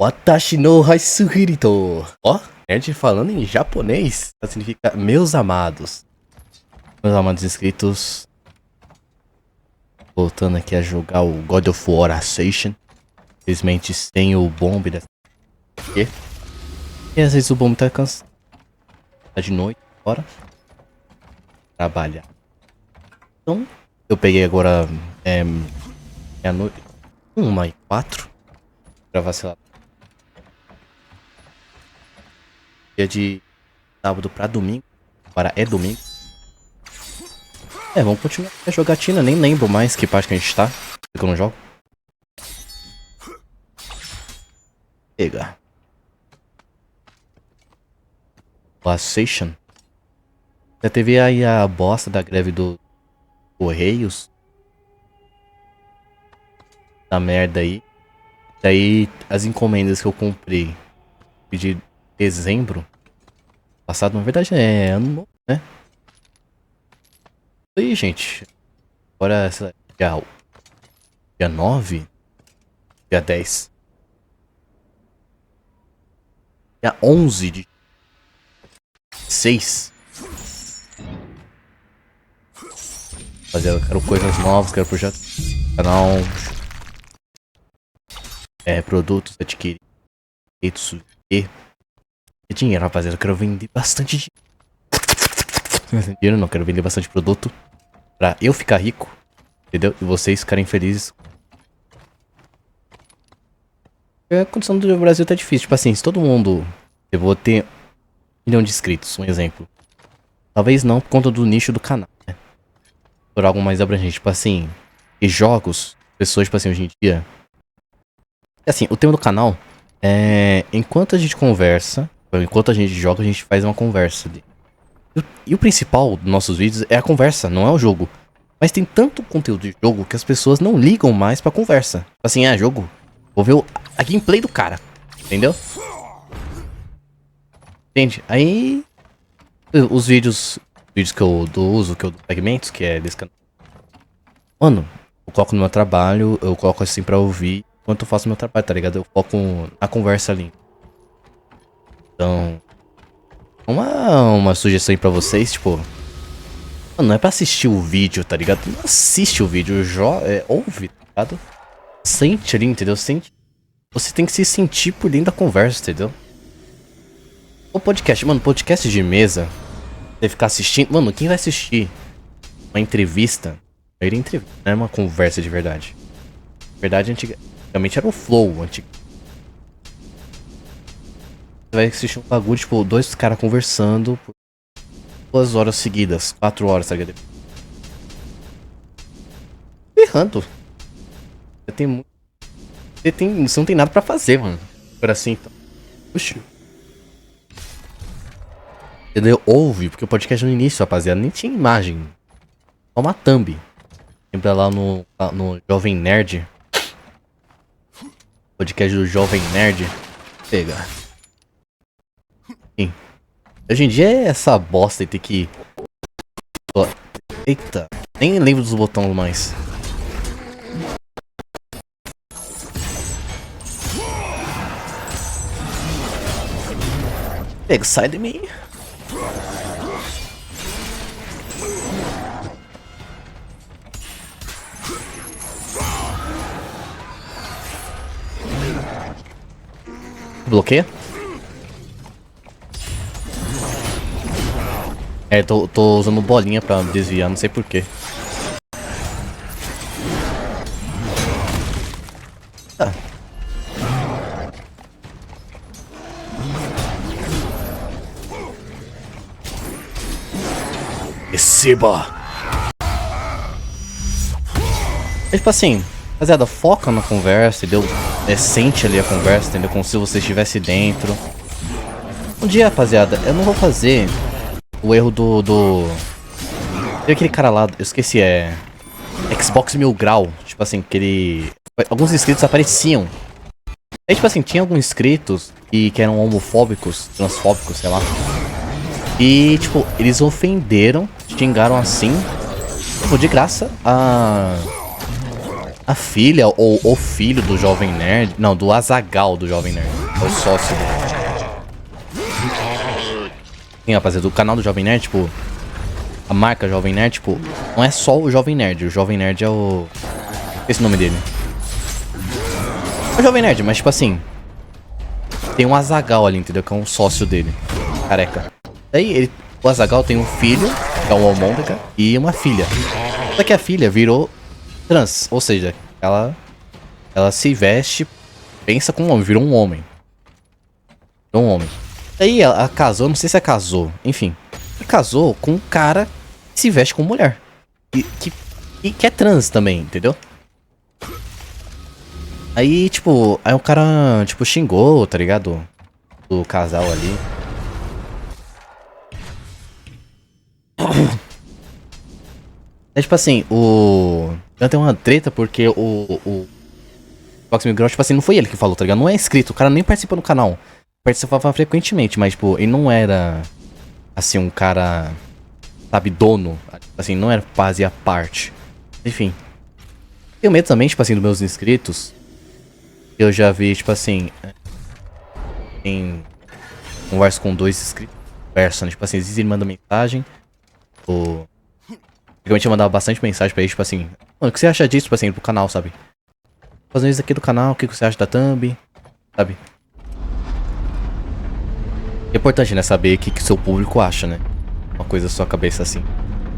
Watashi no Haisuhirito. Ó, nerd falando em japonês. Significa meus amados. Meus amados inscritos. Voltando aqui a jogar o God of War Ascension. Infelizmente sem o bomb dessa. E às vezes o bomb tá cansado. Tá de noite, bora trabalhar. Então, eu peguei agora meia-noite, 1h04. Gravar, sei lá. Dia de sábado pra domingo. Agora é domingo. Vamos continuar a jogatina. Nem lembro mais que parte que a gente tá. Que eu não jogo. Pega. O Ascension. Já teve aí a bosta da greve do Correios. Da merda aí. Daí as encomendas que eu comprei de dezembro passado, na verdade é ano novo, né? Isso aí, gente. Agora, sei lá, dia 9, dia 10. Dia 11 de 6. Fazer, eu quero coisas novas, quero projeto canal. Produtos adquiridos. E dinheiro, rapaziada. Eu quero vender bastante dinheiro. Não, quero vender bastante produto pra eu ficar rico, entendeu? E vocês ficarem felizes. A condição do Brasil tá difícil. Tipo assim, se todo mundo... Eu vou ter 1 milhão de inscritos, um exemplo. Talvez não por conta do nicho do canal, né? Por algo mais abrangente. Tipo assim, e jogos, pessoas, tipo assim, hoje em dia... Assim, o tema do canal é... Enquanto a gente conversa, enquanto a gente joga, a gente faz uma conversa. E o principal dos nossos vídeos é a conversa, não é o jogo. Mas tem tanto conteúdo de jogo que as pessoas não ligam mais pra conversa. Assim, jogo. Vou ver a gameplay do cara. Entendeu? Entende? Aí... Os vídeos que eu uso, que eu dou fragmentos, que é desse canal. Mano, eu coloco no meu trabalho, eu coloco assim pra ouvir enquanto eu faço meu trabalho, tá ligado? Eu foco na conversa ali. Então... Uma sugestão aí pra vocês, tipo... Mano, não é pra assistir o vídeo, tá ligado? Não assiste o vídeo, ouve, tá ligado? Sente ali, entendeu? Sente. Você tem que se sentir por dentro da conversa, entendeu? O podcast, mano, podcast de mesa... Você ficar assistindo... Mano, quem vai assistir uma entrevista... Era entrevista, não é uma conversa de verdade. Na verdade, antigamente era o flow, antigo. Você vai assistir um bagulho, tipo, 2 caras conversando por 2 horas seguidas, 4 horas, tá ligado? Errando. Você não tem nada pra fazer, mano. Por assim, então. Puxa. Entendeu? Ouve, porque o podcast no início, rapaziada, nem tinha imagem. Só uma thumb. Lembra lá no Jovem Nerd? Podcast do Jovem Nerd. Pega. Sim. Hoje em dia é essa bosta e ter que... Eita. Nem lembro dos botões mais. Pega, sai de mim. Bloqueia? Tô usando bolinha pra desviar, não sei porquê. Tá. Receba! Tipo assim, rapaziada, foca na conversa, entendeu? Sente ali a conversa, entendeu? Como se você estivesse dentro. Um dia, rapaziada, eu não vou fazer o erro Tem aquele cara lá, eu esqueci, Xbox Mil Grau. Tipo assim, que ele... Alguns inscritos apareciam. Aí, tipo assim, tinha alguns inscritos que eram homofóbicos, transfóbicos, sei lá. E, tipo, eles ofenderam, xingaram assim, tipo, de graça, a filha ou o filho do Jovem Nerd. Não, do Azaghal do Jovem Nerd. É o sócio dele. Sim, rapaziada, do canal do Jovem Nerd, tipo. A marca Jovem Nerd, tipo. Não é só o Jovem Nerd. O Jovem Nerd é o. Esse é o nome dele. É o Jovem Nerd, mas tipo assim. Tem um Azaghal ali, entendeu? Que é um sócio dele. Careca. Daí o Azaghal tem um filho, que é um Homôndega, e uma filha. Só que a filha virou trans, ou seja, ela se veste, pensa como um homem, virou um homem. Virou um homem. Daí ela casou, não sei se ela casou, enfim. Ela casou com um cara que se veste como mulher. Que é trans também, entendeu? Aí, tipo, aí o cara, tipo, xingou, tá ligado? O casal ali. É tipo assim, eu tenho uma treta porque o Fox Mil Grau, tipo assim, não foi ele que falou, tá ligado? Não é inscrito, o cara nem participa no canal. Participava frequentemente, mas, tipo, ele não era, assim, um cara, sabe, dono. Assim, não era fazia parte. Enfim. Tenho medo também, tipo assim, dos meus inscritos. Eu já vi, tipo assim, em conversa com 2 inscritos. Conversa, né? Tipo assim, às vezes ele manda mensagem. Ou... Antigamente eu mandava bastante mensagem pra ele, tipo assim, mano, o que você acha disso, tipo assim, pro canal, sabe? Fazendo isso aqui do canal, o que você acha da thumb, sabe? É importante, né, saber o que seu público acha, né? Uma coisa da sua cabeça assim,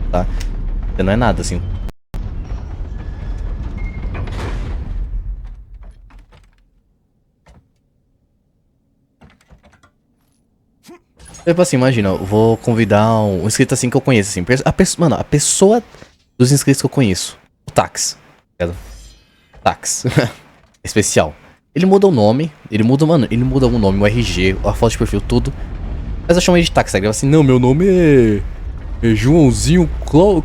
tá? Você não é nada, assim. Tipo assim, imagina, eu vou convidar um inscrito assim que eu conheço, assim. Mano, a pessoa dos inscritos que eu conheço, o Tax, tá ligado? Tax. Especial. Ele muda o nome, mano, ele muda o nome, o RG, a foto de perfil, tudo. Mas eu chamo ele de Tax, tá ligado? Assim, não, meu nome é Joãozinho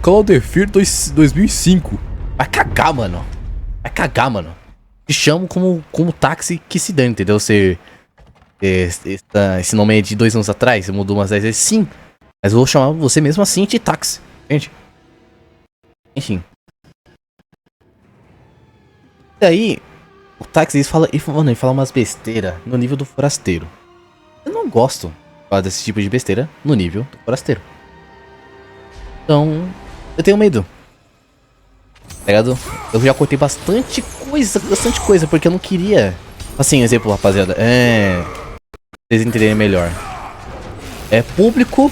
Claudefir 2005. Vai cagar, mano. Vai cagar, mano. Te chamo como táxi que se dane, entendeu? Esse nome é de 2 anos atrás, você mudou umas 10 vezes, sim. Mas eu vou chamar você mesmo assim de táxi, entende? Enfim. E aí, o táxi mano, ele fala umas besteiras no nível do forasteiro. Eu não gosto desse tipo de besteira no nível do forasteiro. Então, eu tenho medo. Tá ligado? Eu já cortei bastante coisa, porque eu não queria. Assim, exemplo, rapaziada, vocês entenderem melhor. É público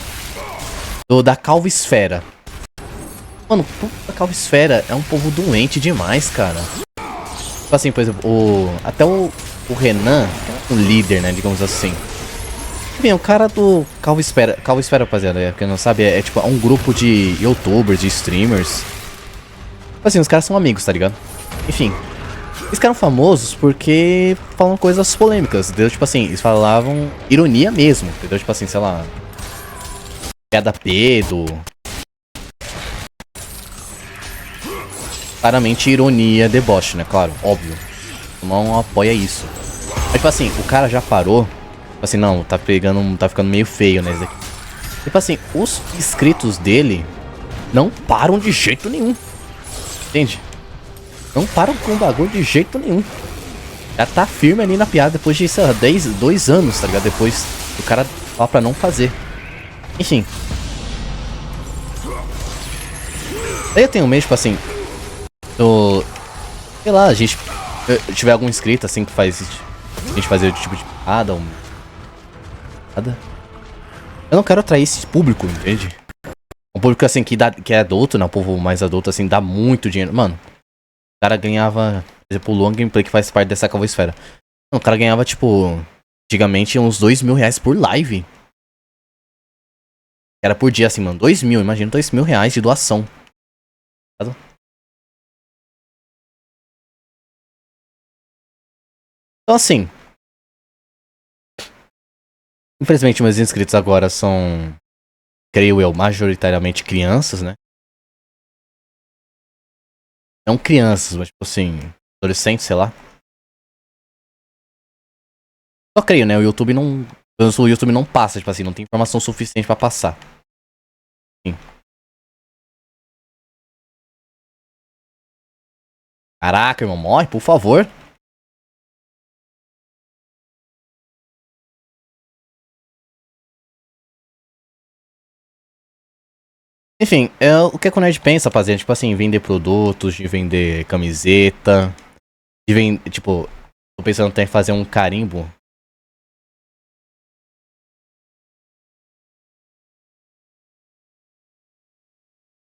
da Calvisfera. Mano, o público da Calvisfera é um povo doente demais, cara. Tipo assim, por exemplo, até o Renan, o líder, né, digamos assim. Bem, o cara do Calvisfera, rapaziada, quem não sabe, é tipo um grupo de youtubers, de streamers. Tipo assim, os caras são amigos, tá ligado? Enfim, eles ficaram famosos porque falam coisas polêmicas, entendeu? Tipo assim, eles falavam ironia mesmo, entendeu? Tipo assim, sei lá, piada pedo. Claramente ironia, deboche, né? Claro, óbvio. Não apoia isso. Mas tipo assim, o cara já parou. Tipo assim, não, tá ficando meio feio, né? Tipo assim, os inscritos dele não param de jeito nenhum. Entende? Não param com o bagulho de jeito nenhum. Já tá firme ali na piada depois de, sei lá, 2 anos, tá ligado? Depois o cara fala pra não fazer. Enfim. Aí eu tenho medo, tipo assim. Sei lá, a gente tiver algum inscrito assim que faz. A gente fazer o tipo de piada ou. Nada. Eu não quero atrair esse público, entende? Um público assim que é adulto, né? Um povo mais adulto, assim, dá muito dinheiro. Mano, o cara ganhava. Por exemplo, o Long Gameplay que faz parte dessa Calvosfera. O cara ganhava, tipo, antigamente uns 2.000 reais por live. Era por dia, assim, mano. 2.000, imagina 2.000 reais de doação. Então, assim. Infelizmente, meus inscritos agora são, creio eu, majoritariamente crianças, né? Não crianças, mas tipo assim, adolescentes, sei lá. Só creio, né? O YouTube não passa, tipo assim, não tem informação suficiente pra passar. Sim. Caraca, irmão, morre, por favor. Enfim, o que a Conerd pensa fazer, tipo assim, vender produtos, de vender camiseta, de vender, tipo, tô pensando até em fazer um carimbo.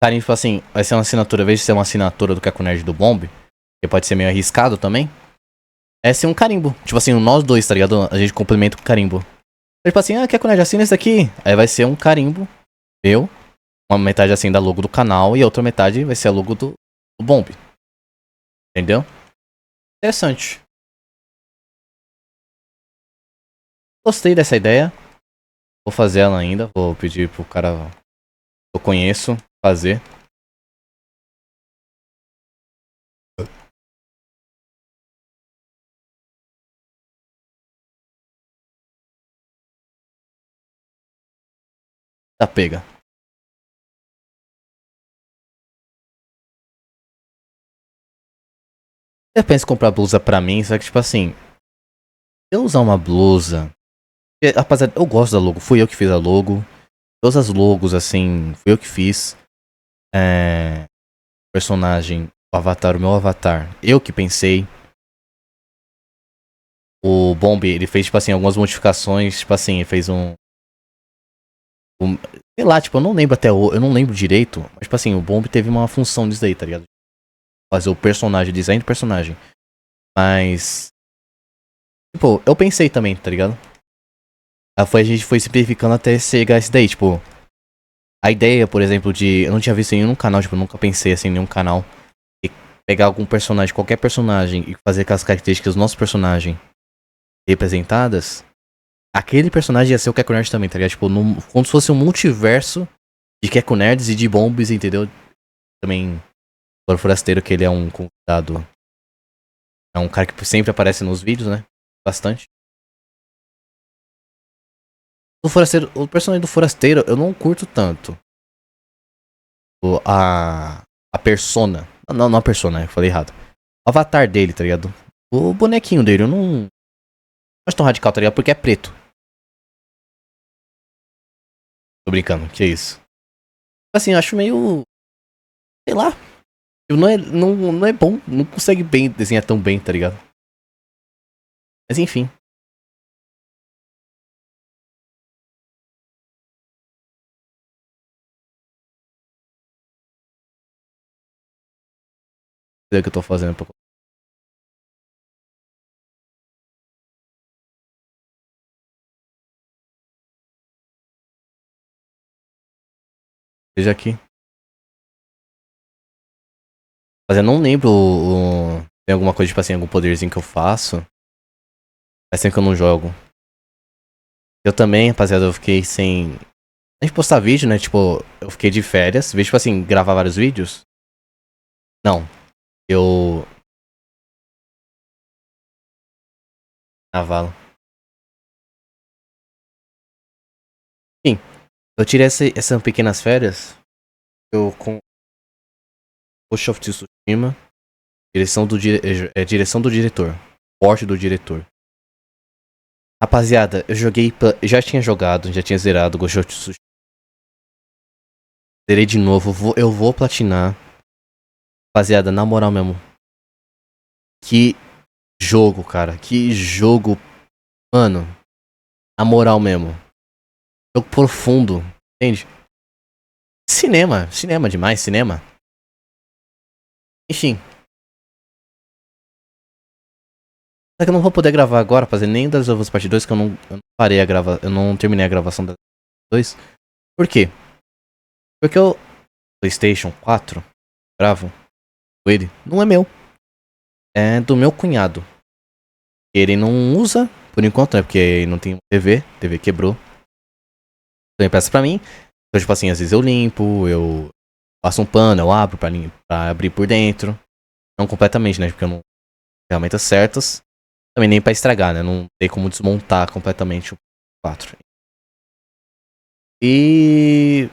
Carimbo, tipo assim, vai ser uma assinatura, ao invés de ser uma assinatura do Caco Nerd do Bomb, que pode ser meio arriscado também, é ser um carimbo. Tipo assim, nós dois, tá ligado? A gente complementa com carimbo. Tipo assim, Caco Nerd, assina esse daqui. Aí vai ser um carimbo, eu, uma metade assim da logo do canal e a outra metade vai ser a logo do Bomb. Entendeu? Interessante. Gostei dessa ideia. Vou fazer ela ainda. Vou pedir pro cara que eu conheço fazer. Tá pega. Eu penso em comprar blusa pra mim, só que tipo assim, eu usar uma blusa. Rapaziada, eu gosto da logo. Fui eu que fiz a logo. Todas as logos, assim, fui eu que fiz. Personagem, o avatar, o meu avatar. Eu que pensei. O Bomb, ele fez, tipo assim, algumas modificações. Tipo assim, ele fez sei lá, tipo, eu não lembro até eu não lembro direito. Mas, tipo assim, o Bomb teve uma função disso daí, tá ligado? Fazer o personagem, design do personagem. Mas. Tipo, eu pensei também, tá ligado? A gente foi simplificando até chegar a esse daí, tipo. A ideia, por exemplo, de. Eu não tinha visto em nenhum canal, tipo, eu nunca pensei assim em nenhum canal. E pegar algum personagem, qualquer personagem, e fazer com as características do nosso personagem representadas. Aquele personagem ia ser o Keco Nerd também, tá ligado? Tipo, como se fosse um multiverso de Keco Nerds e de Bombs, entendeu? Também. O Forasteiro, que ele é um convidado. É um cara que sempre aparece nos vídeos, né? Bastante. O Forasteiro, o personagem do Forasteiro eu não curto tanto. A persona. Não a persona, eu falei errado. O avatar dele, tá ligado? O bonequinho dele, eu não acho tão radical, tá ligado? Porque é preto. Tô brincando, que é isso? Assim, eu acho meio. Sei lá. Não é bom. Não consegue bem desenhar tão bem, tá ligado? Mas enfim. É o que eu tô fazendo pra. Seja aqui. Mas eu não lembro tem alguma coisa, tipo assim, algum poderzinho que eu faço. Faz tempo que eu não jogo. Eu também, rapaziada, eu fiquei sem. A gente postar vídeo, né? Tipo, eu fiquei de férias. Vejo, tipo assim, gravar vários vídeos. Não. Eu. Cavalo. Enfim, eu tirei essas pequenas férias. Eu com Ghost of Tsushima. Direção do diretor. Porte do diretor. Rapaziada, eu joguei. Já tinha jogado, já tinha zerado Ghost of Tsushima. Zerei de novo. Eu vou platinar. Rapaziada, na moral mesmo. Que jogo, cara. Que jogo. Mano, na moral mesmo. Jogo profundo. Entende? Cinema. Cinema demais, cinema. Enfim. Só que eu não vou poder gravar agora, fazer nem das Us Part 2, que eu não parei a gravar. Eu não terminei a gravação das 2. Por quê? Porque o PlayStation 4, gravo com ele, não é meu. É do meu cunhado. Ele não usa, por enquanto, né? Porque não tem TV quebrou. Então ele peça pra mim. Então, tipo assim, às vezes eu limpo, eu passo um pano, eu abro pra abrir por dentro. Não completamente, né? Porque eu não tenho ferramentas certas. Também nem pra estragar, né? Não tem como desmontar completamente o 4. E.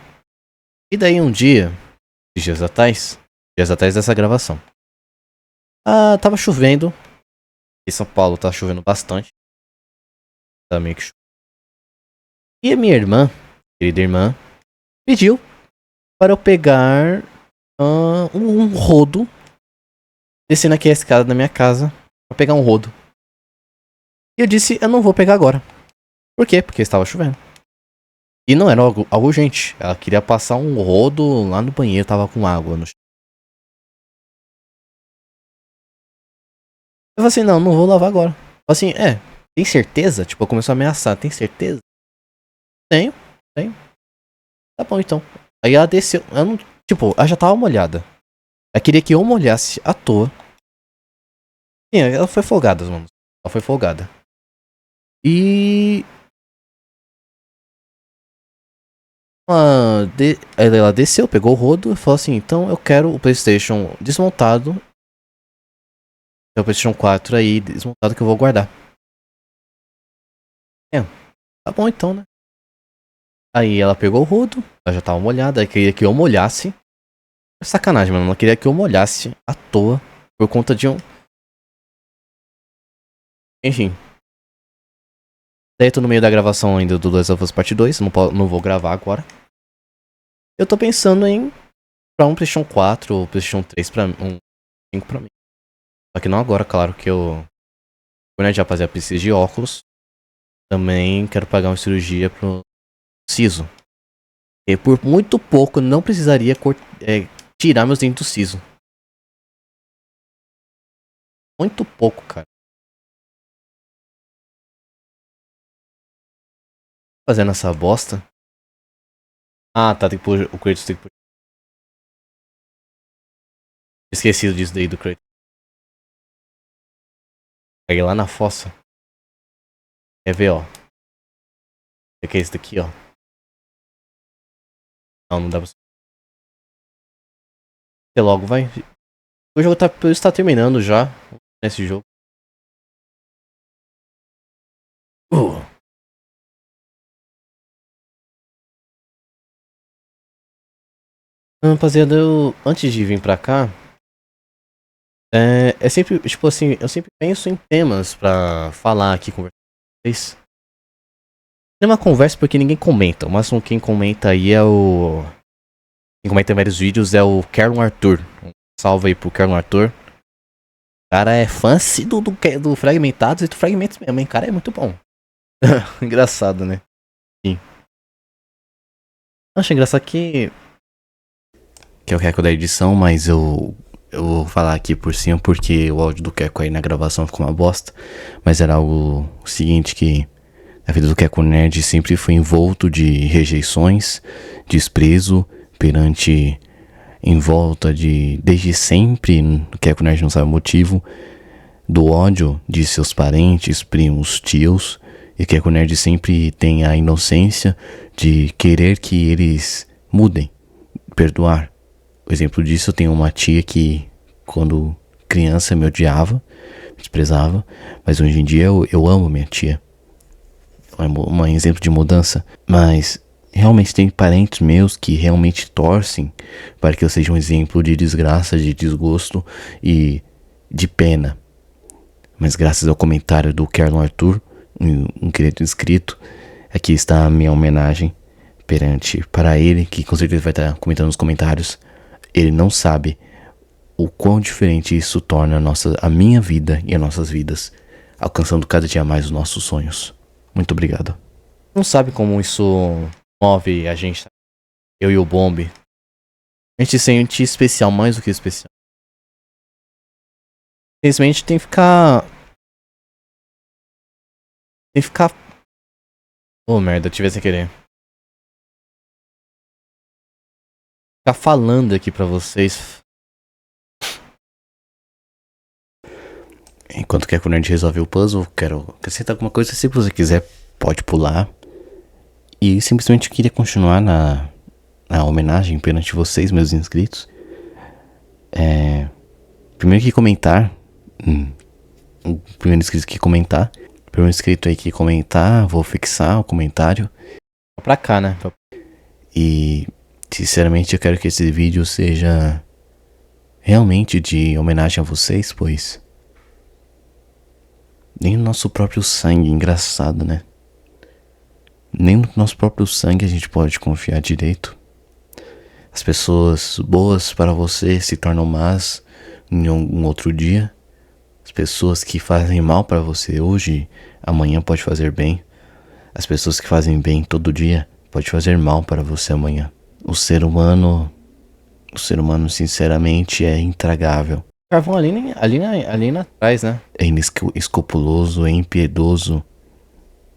E daí um dia, dias atrás dessa gravação, Tava chovendo. Em São Paulo tá chovendo bastante. Tá meio que chovendo. E a minha irmã, querida irmã, pediu para eu pegar um rodo. Descendo aqui a escada da minha casa pra pegar um rodo. E eu disse, eu não vou pegar agora. Por quê? Porque estava chovendo. E não era algo urgente. Ela queria passar um rodo lá no banheiro, tava com água no chão. Eu falei assim, não vou lavar agora. Eu falei assim, tem certeza? Tipo, começou a ameaçar, tem certeza? Tenho. Tá bom então. Aí ela desceu, ela já tava molhada. Ela queria que eu molhasse à toa. Sim, ela foi folgada, mano. Ela foi folgada. E ela desceu, pegou o rodo e falou assim, então eu quero o PlayStation desmontado. É o PlayStation 4 aí desmontado que eu vou guardar. Tá bom então, né? Aí ela pegou o rodo, ela já tava molhada, aí queria que eu molhasse. Sacanagem, mano, ela queria que eu molhasse à toa por conta de um... Enfim. Daí eu tô no meio da gravação ainda do Last of Us Part 2, não vou gravar agora. Eu tô pensando em comprar um PlayStation 4 ou PlayStation 3 pra um 5 pra mim. Só que não agora, claro que eu... Quando já fazer a precisa de óculos, também quero pagar uma cirurgia pro siso. E por muito pouco não precisaria tirar meus dentes do siso. Muito pouco, cara. Fazendo essa bosta. Ah, tá, tem que pôr, o Kratos tem que pôr. Esquecido disso daí do Kratos. Peguei lá na fossa. Quer ver, ó. O que é esse daqui, ó? Não dá pra... Você logo, vai. O jogo está terminando já. Nesse jogo. Rapaziada, antes de vir pra cá, é sempre, tipo assim, eu sempre penso em temas pra falar aqui com vocês. Não é uma conversa porque ninguém comenta, o máximo quem comenta aí é o... Quem comenta em vários vídeos é o Carlon Arthur. Um salve aí pro Carlon Arthur. O cara é fã do Fragmentados e do Fragmentos mesmo, hein? O cara é muito bom. Engraçado, né? Sim. Acho engraçado que é o Keco da edição, mas eu vou falar aqui por cima porque o áudio do Keco aí na gravação ficou uma bosta. Mas era algo seguinte, que a vida do Keco Nerd sempre foi envolto de rejeições, desprezo perante, em volta de, desde sempre, o Keco Nerd não sabe o motivo, do ódio de seus parentes, primos, tios. E o Keco Nerd sempre tem a inocência de querer que eles mudem, perdoar. Por exemplo disso, eu tenho uma tia que, quando criança, me odiava, me desprezava, mas hoje em dia eu amo minha tia. É um exemplo de mudança. Mas realmente tem parentes meus que realmente torcem para que eu seja um exemplo de desgraça, de desgosto e de pena. Mas graças ao comentário do Carlon Arthur, um querido inscrito, aqui está a minha homenagem para ele, que com certeza vai estar comentando nos comentários. Ele não sabe o quão diferente isso torna a minha vida e as nossas vidas, alcançando cada dia mais os nossos sonhos. Muito obrigado. Não sabe como isso move a gente, eu e o Bomb. A gente se sente especial, mais do que especial. Infelizmente tem que ficar... Oh merda, eu tive sem querer. Ficar falando aqui pra vocês. Enquanto que a Nerd resolve o puzzle, quero acrescentar alguma coisa. Se você quiser, pode pular. E simplesmente queria continuar na homenagem perante vocês, meus inscritos. Primeiro que comentar. O primeiro inscrito que comentar. Primeiro inscrito aí que comentar, vou fixar o comentário. Pra cá, né? E sinceramente eu quero que esse vídeo seja realmente de homenagem a vocês, pois nem no nosso próprio sangue, engraçado, né? Nem no nosso próprio sangue a gente pode confiar direito. As pessoas boas para você se tornam más em um outro dia. As pessoas que fazem mal para você hoje, amanhã pode fazer bem. As pessoas que fazem bem todo dia pode fazer mal para você amanhã. O ser humano sinceramente é intragável. Carvão ali atrás, né? É inescrupuloso, é impiedoso.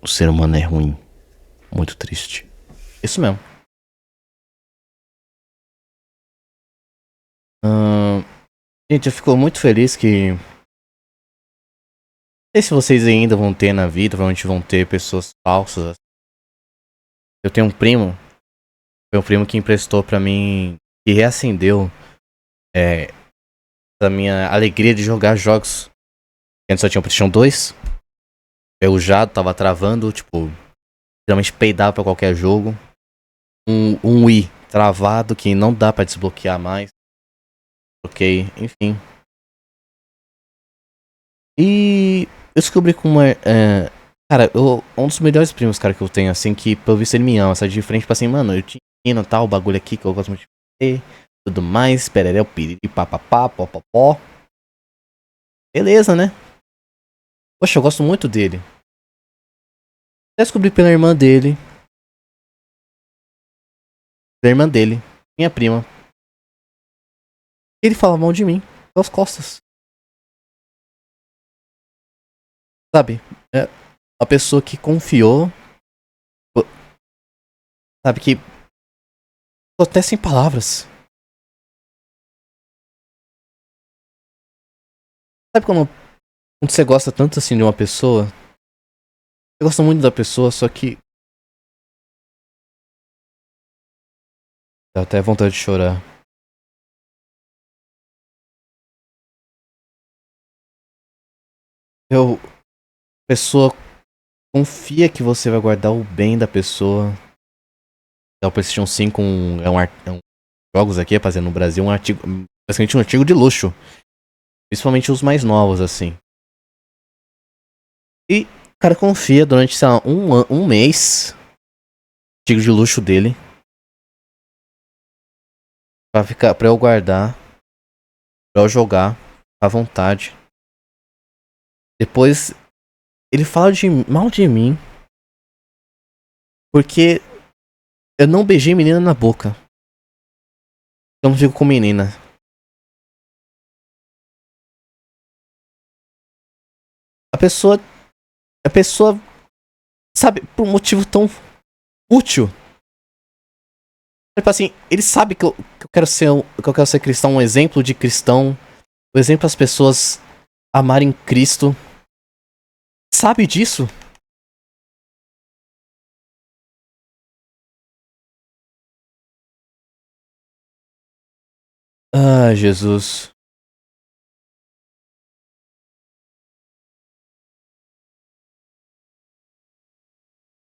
O ser humano é ruim. Muito triste. Isso mesmo. Gente, eu fico muito feliz que. Não sei se vocês ainda vão ter na vida, provavelmente vão ter pessoas falsas. Eu tenho um primo. Foi um primo que emprestou pra mim. E reacendeu a minha alegria de jogar jogos. Antes só tinha o PlayStation 2. Eu já tava travando, tipo. Geralmente peidava pra qualquer jogo. Um Wii travado que não dá pra desbloquear mais. Ok, enfim. E eu descobri como cara, um dos melhores primos, cara, que eu tenho, assim, que pelo visto ele me ama, sabe? De frente, tipo assim, mano, eu te ensino tal, o bagulho aqui que eu gosto muito de fazer, tudo mais, pereré, piriri, papapá, popopó. Beleza, né? Poxa, eu gosto muito dele. Eu descobri pela irmã dele, minha prima. Ele fala mal de mim, pelas costas, sabe? É a pessoa que confiou, sabe, que tô até sem palavras. Sabe quando você gosta tanto assim de uma pessoa? Eu gosto muito da pessoa, só que dá até vontade de chorar. A pessoa confia que você vai guardar o bem da pessoa. É o PlayStation 5 jogos aqui, rapaziada, no Brasil, um artigo, basicamente um artigo de luxo. Principalmente os mais novos, assim. E o cara confia durante, sei lá, um mês, artigo de luxo dele, pra eu guardar, pra eu jogar à vontade. Depois ele fala mal de mim porque eu não beijei menina na boca. Eu não fico com menina. A pessoa. A pessoa. Sabe, por um motivo tão útil. Tipo assim, ele sabe que eu quero ser que eu quero ser cristão, um exemplo de cristão. Um exemplo as pessoas amarem Cristo. Sabe disso? Ah, Jesus.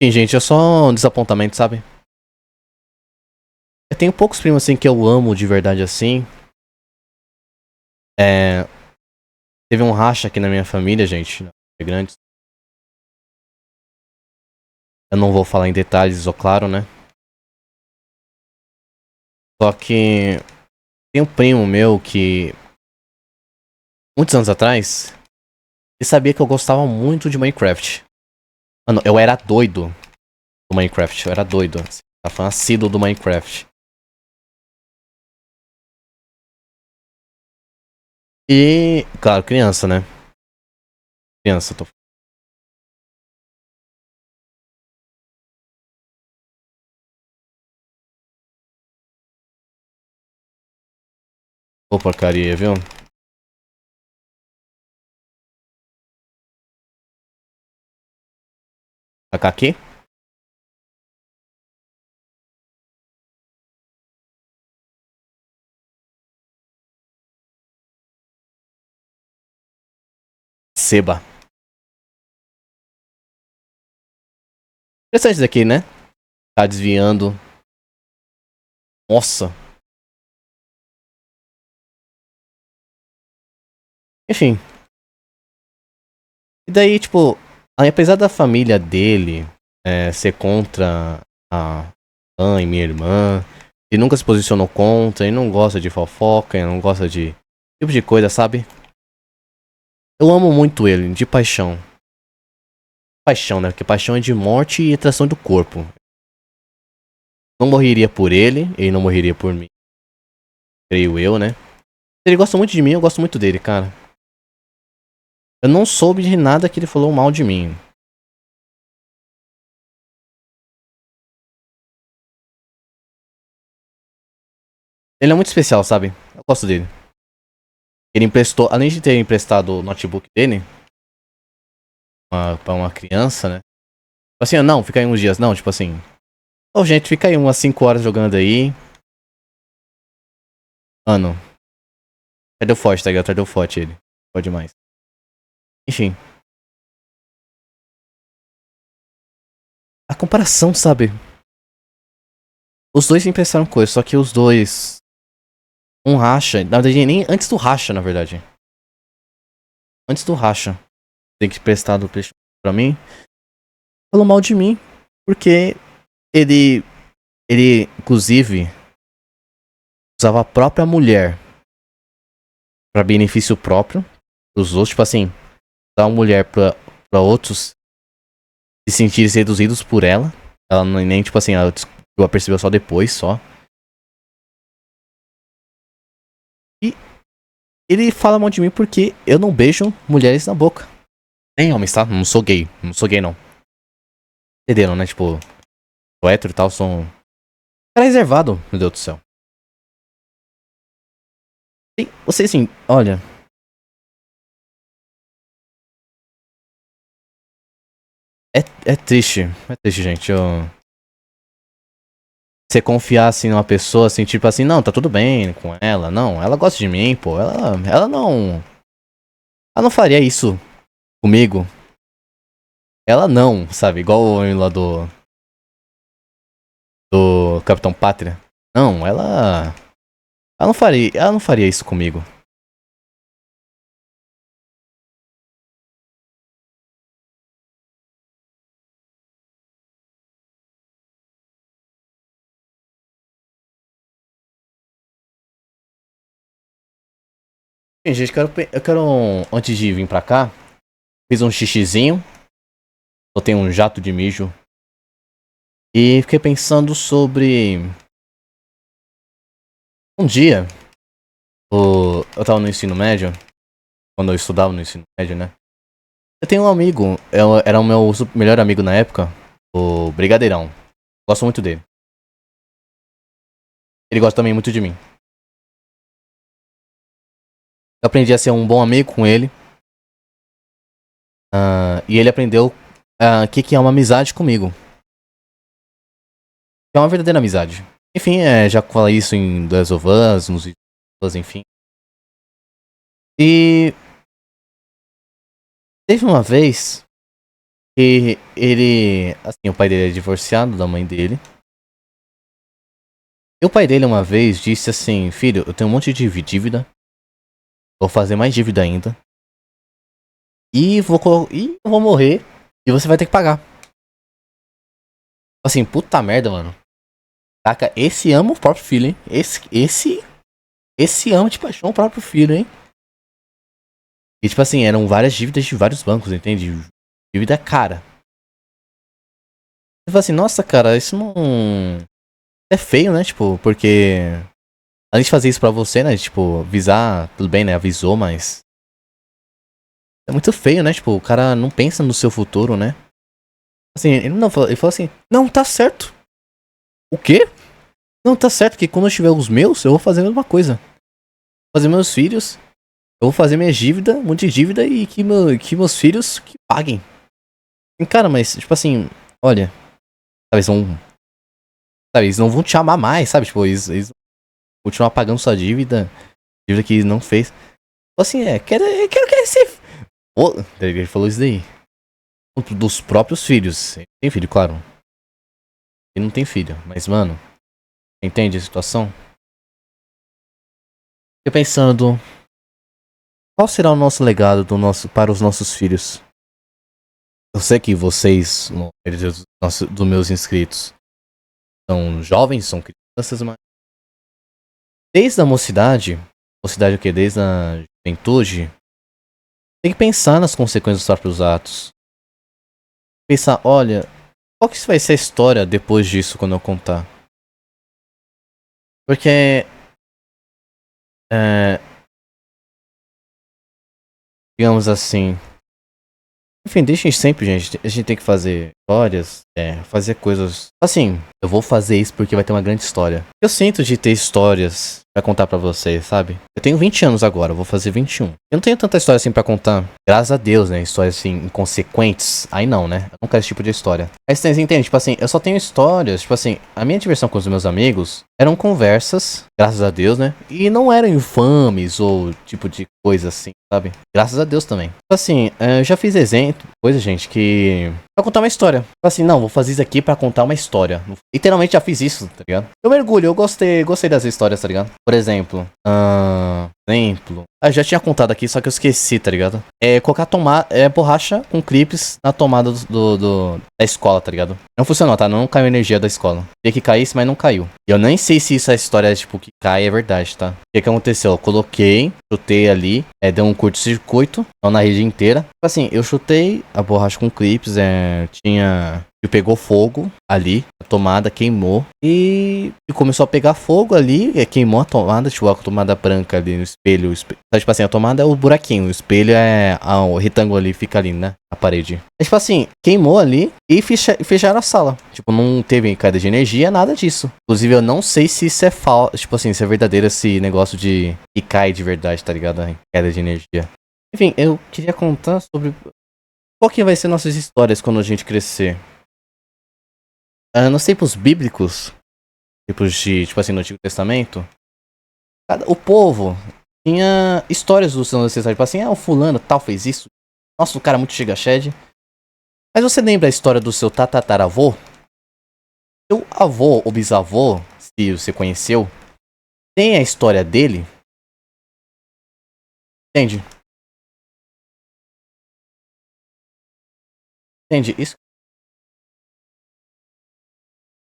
Sim, gente, é só um desapontamento, sabe? Eu tenho poucos primos assim que eu amo de verdade assim. É, teve um racha aqui na minha família, gente, grandes. Eu não vou falar em detalhes, ó, claro, né? Só que tem um primo meu que muitos anos atrás, ele sabia que eu gostava muito de Minecraft. Mano, eu era doido do Minecraft, eu era doido. Assim, era fã assíduo do Minecraft. E, claro, criança, né? Criança, tô. Ô, porcaria, viu? HQ? Seba. Interessante isso aqui, né? Tá desviando. Nossa. Enfim. E daí, tipo, apesar da família dele ser contra a mãe, minha irmã, ele nunca se posicionou contra, ele não gosta de fofoca, ele não gosta de tipo de coisa, sabe? Eu amo muito ele, de paixão. Paixão, né? Porque paixão é de morte e atração do corpo. Não morreria por ele não morreria por mim. Creio eu, né? Ele gosta muito de mim, eu gosto muito dele, cara. Eu não soube de nada que ele falou mal de mim. Ele é muito especial, sabe? Eu gosto dele. Ele emprestou, além de ter emprestado o notebook dele pra uma criança, né? Assim, não, fica aí uns dias. Não, tipo assim. Ô, gente, fica aí umas 5 horas jogando aí. Mano, cadê o forte, tá ligado? Cadê o forte ele? Pode mais. Enfim. A comparação, sabe? Os dois emprestaram coisa, só que os dois. Um racha. Na verdade, nem antes do racha, na verdade. Antes do racha. Tem que prestar do PlayStation pra mim. Falou mal de mim. Porque ele. Ele, inclusive, usava a própria mulher pra benefício próprio. Os outros, tipo assim, usar uma mulher pra outros se sentirem seduzidos por ela. Ela nem, tipo assim, ela percebeu só depois, só. E ele fala mal de mim porque eu não beijo mulheres na boca. Nem homens, tá? Não sou gay. Não sou gay, não. Entenderam, né? Tipo, sou hétero e tal, sou um cara reservado, meu Deus do céu. E você, assim, olha. É triste. É triste, gente. Você confiar, assim, numa pessoa, assim, tipo assim, não, tá tudo bem com ela. Não, ela gosta de mim, pô. Ela não. Ela não faria isso comigo. Ela não, sabe? Igual o homem lá do Capitão Pátria. Não, ela. Ela não faria isso comigo. Bem, gente, antes de vir pra cá, fiz um xixizinho, botei um jato de mijo e fiquei pensando sobre um dia, eu tava no ensino médio, quando eu estudava no ensino médio, né? Eu tenho um amigo, era o meu melhor amigo na época, o Brigadeirão. Gosto muito dele. Ele gosta também muito de mim. Eu aprendi a ser um bom amigo com ele, e ele aprendeu o que é uma amizade comigo. É uma verdadeira amizade. Enfim, já falei isso em The Last of Us, nos vídeos, enfim. E teve uma vez que ele. Assim, o pai dele é divorciado da mãe dele. E o pai dele uma vez disse assim: Filho, eu tenho um monte de dívida. Vou fazer mais dívida ainda. E eu vou morrer. E você vai ter que pagar. Assim, puta merda, mano. Saca, esse ama o próprio filho, hein? Esse ama de paixão o próprio filho, hein? E tipo assim, eram várias dívidas de vários bancos, entende? Dívida cara. Eu falei assim, nossa, cara, isso não. É feio, né? Tipo, porque. Além de fazer isso pra você, né? Tipo, avisar, tudo bem, né? Avisou, mas. É muito feio, né? Tipo, o cara não pensa no seu futuro, né? Assim, ele falou assim: Não, tá certo. O quê? Não, tá certo, que quando eu tiver os meus, eu vou fazer a mesma coisa. Vou fazer meus filhos, eu vou fazer minha dívida, um monte de dívida e que meus filhos que paguem. E, cara, mas, tipo assim, olha, sabe, eles não vão te amar mais, sabe? Tipo, eles vão continuar pagando sua dívida que não fez. Assim, quero que esse. Ô, ele falou isso daí. Dos próprios filhos. Ele tem filho, claro. Ele não tem filho, mas, mano, entende a situação? Fiquei pensando, Qual será o nosso legado para os nossos filhos? Eu sei que vocês, dos meus inscritos, são jovens, são crianças, mas desde a mocidade o quê? Desde a juventude, tem que pensar nas consequências dos próprios atos. Pensar, olha, qual que vai ser a história depois disso quando eu contar? Porque, é, digamos assim, enfim, deixem sempre, gente. A gente tem que fazer histórias, fazer coisas. Assim, eu vou fazer isso porque vai ter uma grande história. Eu sinto de ter histórias pra contar pra vocês, sabe? Eu tenho 20 anos agora, eu vou fazer 21. Eu não tenho tanta história assim pra contar. Graças a Deus, né? Histórias assim, inconsequentes. Aí não, né? Eu não quero esse tipo de história. Aí vocês entendem, tipo assim, eu só tenho histórias, tipo assim, a minha diversão com os meus amigos eram conversas, graças a Deus, né? E não eram infames ou tipo de coisa assim, sabe? Graças a Deus também. Tipo assim, eu já fiz exemplo, coisa, gente, que. Pra contar uma história. Tipo assim, não, vou fazer isso aqui pra contar uma história. Literalmente já fiz isso, tá ligado? Eu mergulho, eu gostei das histórias, tá ligado? Por exemplo, já tinha contado aqui, só que eu esqueci, tá ligado? Colocar borracha com clipes na tomada da escola, tá ligado? Não funcionou, tá? Não caiu a energia da escola. Queria que caísse, mas não caiu. E eu nem sei se essa história, tipo, que cai é verdade, tá? O que aconteceu? Eu coloquei, chutei ali, deu um curto-circuito, não na rede inteira. Tipo assim, eu chutei a borracha com clipes, tinha. E pegou fogo ali, a tomada queimou e começou a pegar fogo ali, queimou a tomada, tipo a tomada branca ali no espelho. Então, tipo assim, a tomada é o buraquinho, o espelho é o retângulo ali, fica ali, né? A parede. É, tipo assim, queimou ali e fecharam a sala. Tipo, não teve queda de energia, nada disso. Inclusive, eu não sei se isso é falso, tipo assim, se é verdadeiro esse negócio de que cai de verdade, tá ligado? Queda de energia. Enfim, eu queria contar sobre qual que vai ser nossas histórias quando a gente crescer. Nos tempos bíblicos, tipos de, tipo assim, no Antigo Testamento, o povo tinha histórias dos seus ancestrais, tipo assim, o fulano tal fez isso. Nossa, o cara é muito chega-shed. Mas você lembra a história do seu tataravô? Seu avô ou bisavô, se você conheceu, tem a história dele? Entende? Entende? Isso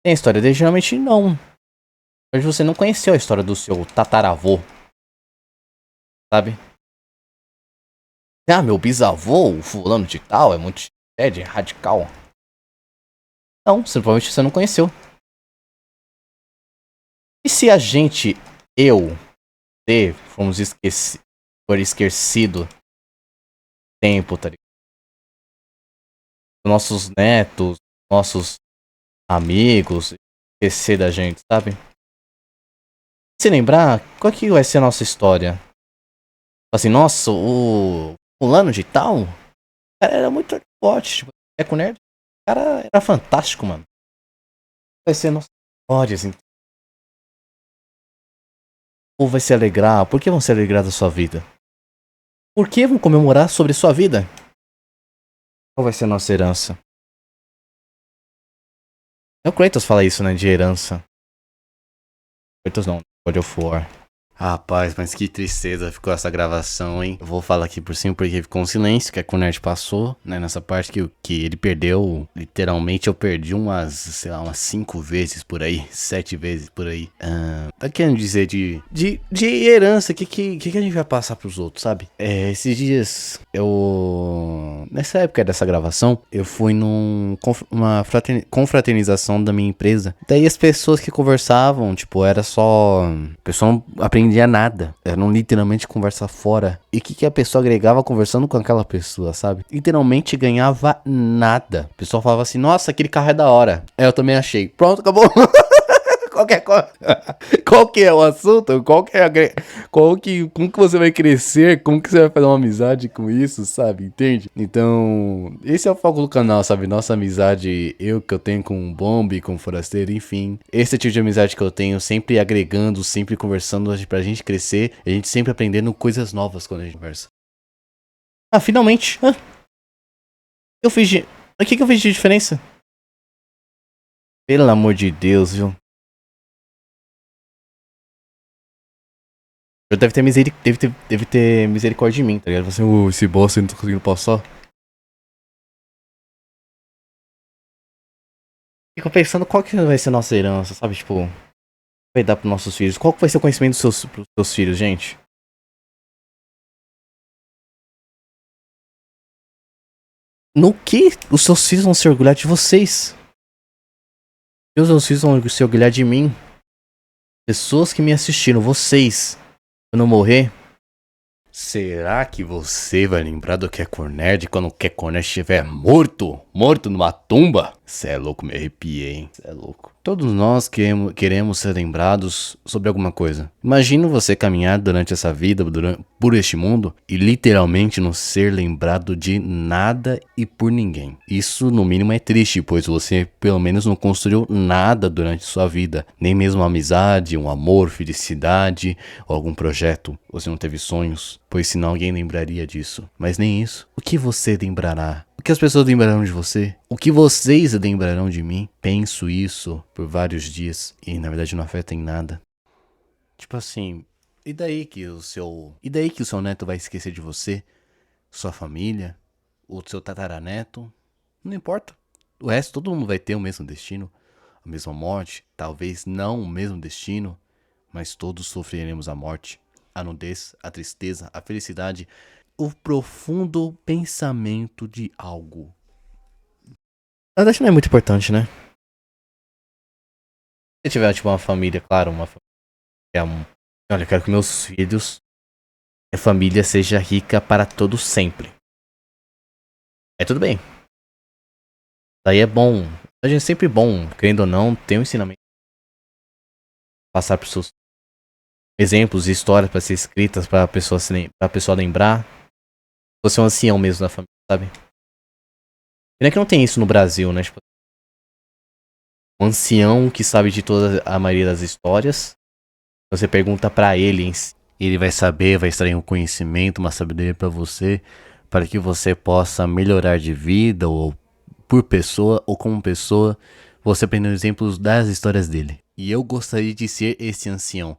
tem a história dele? Geralmente não. Mas você não conheceu a história do seu tataravô, sabe? Meu bisavô, o fulano de tal, é muito shed, radical. Não, provavelmente você não conheceu. E se a gente, você, for esquecido tempo, tá ligado? Nossos netos, nossos amigos, esquecer da gente, sabe? Se lembrar, qual que vai ser a nossa história? Assim, nossa, o fulano de tal, o cara era muito forte, tipo, com nerd, o cara era fantástico, mano. Vai ser nossa história, assim. Ou vai se alegrar? Por que vão se alegrar da sua vida? Por que vão comemorar sobre sua vida? Qual vai ser a nossa herança? É o Kratos fala isso, né, de herança. Kratos não, God of War. Rapaz, mas que tristeza ficou essa gravação, hein? Eu vou falar aqui por cima porque ficou um silêncio que a Cunard passou, né? Nessa parte que ele perdeu. Literalmente eu perdi sei lá, umas 5 vezes por aí, 7 vezes por aí. Tá querendo dizer de herança, que a gente vai passar pros outros, sabe? Esses dias nessa época dessa gravação, eu fui uma confraternização da minha empresa. Daí as pessoas que conversavam, tipo, era só. A pessoa não aprendia nada. Era literalmente conversa fora. E o que a pessoa agregava conversando com aquela pessoa, sabe? Literalmente ganhava nada. O pessoal falava assim: nossa, aquele carro é da hora. Eu também achei. Pronto, acabou. Qualquer coisa. Qual que é o assunto? Como que você vai crescer? Como que você vai fazer uma amizade com isso, sabe? Entende? Então, esse é o foco do canal, sabe? Nossa amizade, que eu tenho com o Bomb, com o Forasteiro, enfim. Esse é o tipo de amizade que eu tenho, sempre agregando, sempre conversando pra gente crescer, a gente sempre aprendendo coisas novas quando a gente conversa. Finalmente! Eu fiz de... O que eu fiz de diferença? Pelo amor de Deus, viu? Eu deve ter misericórdia de mim, tá ligado? Você, esse bosta eu não tô conseguindo passar. Fico pensando qual que vai ser a nossa herança, sabe? Tipo, vai dar pros nossos filhos. Qual que vai ser o conhecimento pros seus filhos, gente? No que os seus filhos vão se orgulhar de vocês? E os seus filhos vão se orgulhar de mim? Pessoas que me assistiram, vocês, quando eu morrer. Será que você vai lembrar do Kekor Nerd quando o Kekor Nerd estiver morto? Morto numa tumba? Cê é louco, me arrepiei, hein? Cê é louco. Todos nós queremos ser lembrados sobre alguma coisa. Imagina você caminhar durante essa vida, por este mundo, e literalmente não ser lembrado de nada e por ninguém. Isso, no mínimo, é triste, pois você, pelo menos, não construiu nada durante sua vida. Nem mesmo uma amizade, um amor, felicidade ou algum projeto. Você não teve sonhos, pois senão alguém lembraria disso. Mas nem isso. O que você lembrará? O que as pessoas lembrarão de você? O que vocês lembrarão de mim? Penso isso por vários dias e na verdade não afeta em nada. Tipo assim, e daí que o seu neto vai esquecer de você, sua família, o seu tataraneto? Não importa. O resto todo mundo vai ter o mesmo destino, a mesma morte, talvez não o mesmo destino, mas todos sofreremos a morte, a nudez, a tristeza, a felicidade, o profundo pensamento de algo. Na verdade não é muito importante, né? Se tiver, tipo, uma família, claro, uma família. Olha, eu quero que meus filhos, minha família seja rica para todo sempre. É tudo bem. Daí é bom. A gente é sempre bom, querendo ou não, ter um ensinamento. Passar para seus exemplos e histórias para ser escritas para a pessoa lembrar. Você é um ancião mesmo da família, sabe? Pena que não tem isso no Brasil, né? Tipo, um ancião que sabe de toda a maioria das histórias. Você pergunta pra ele, ele vai saber, vai extrair um conhecimento, uma sabedoria pra você, para que você possa melhorar de vida ou por pessoa ou como pessoa, você aprendendo exemplos das histórias dele. E eu gostaria de ser esse ancião.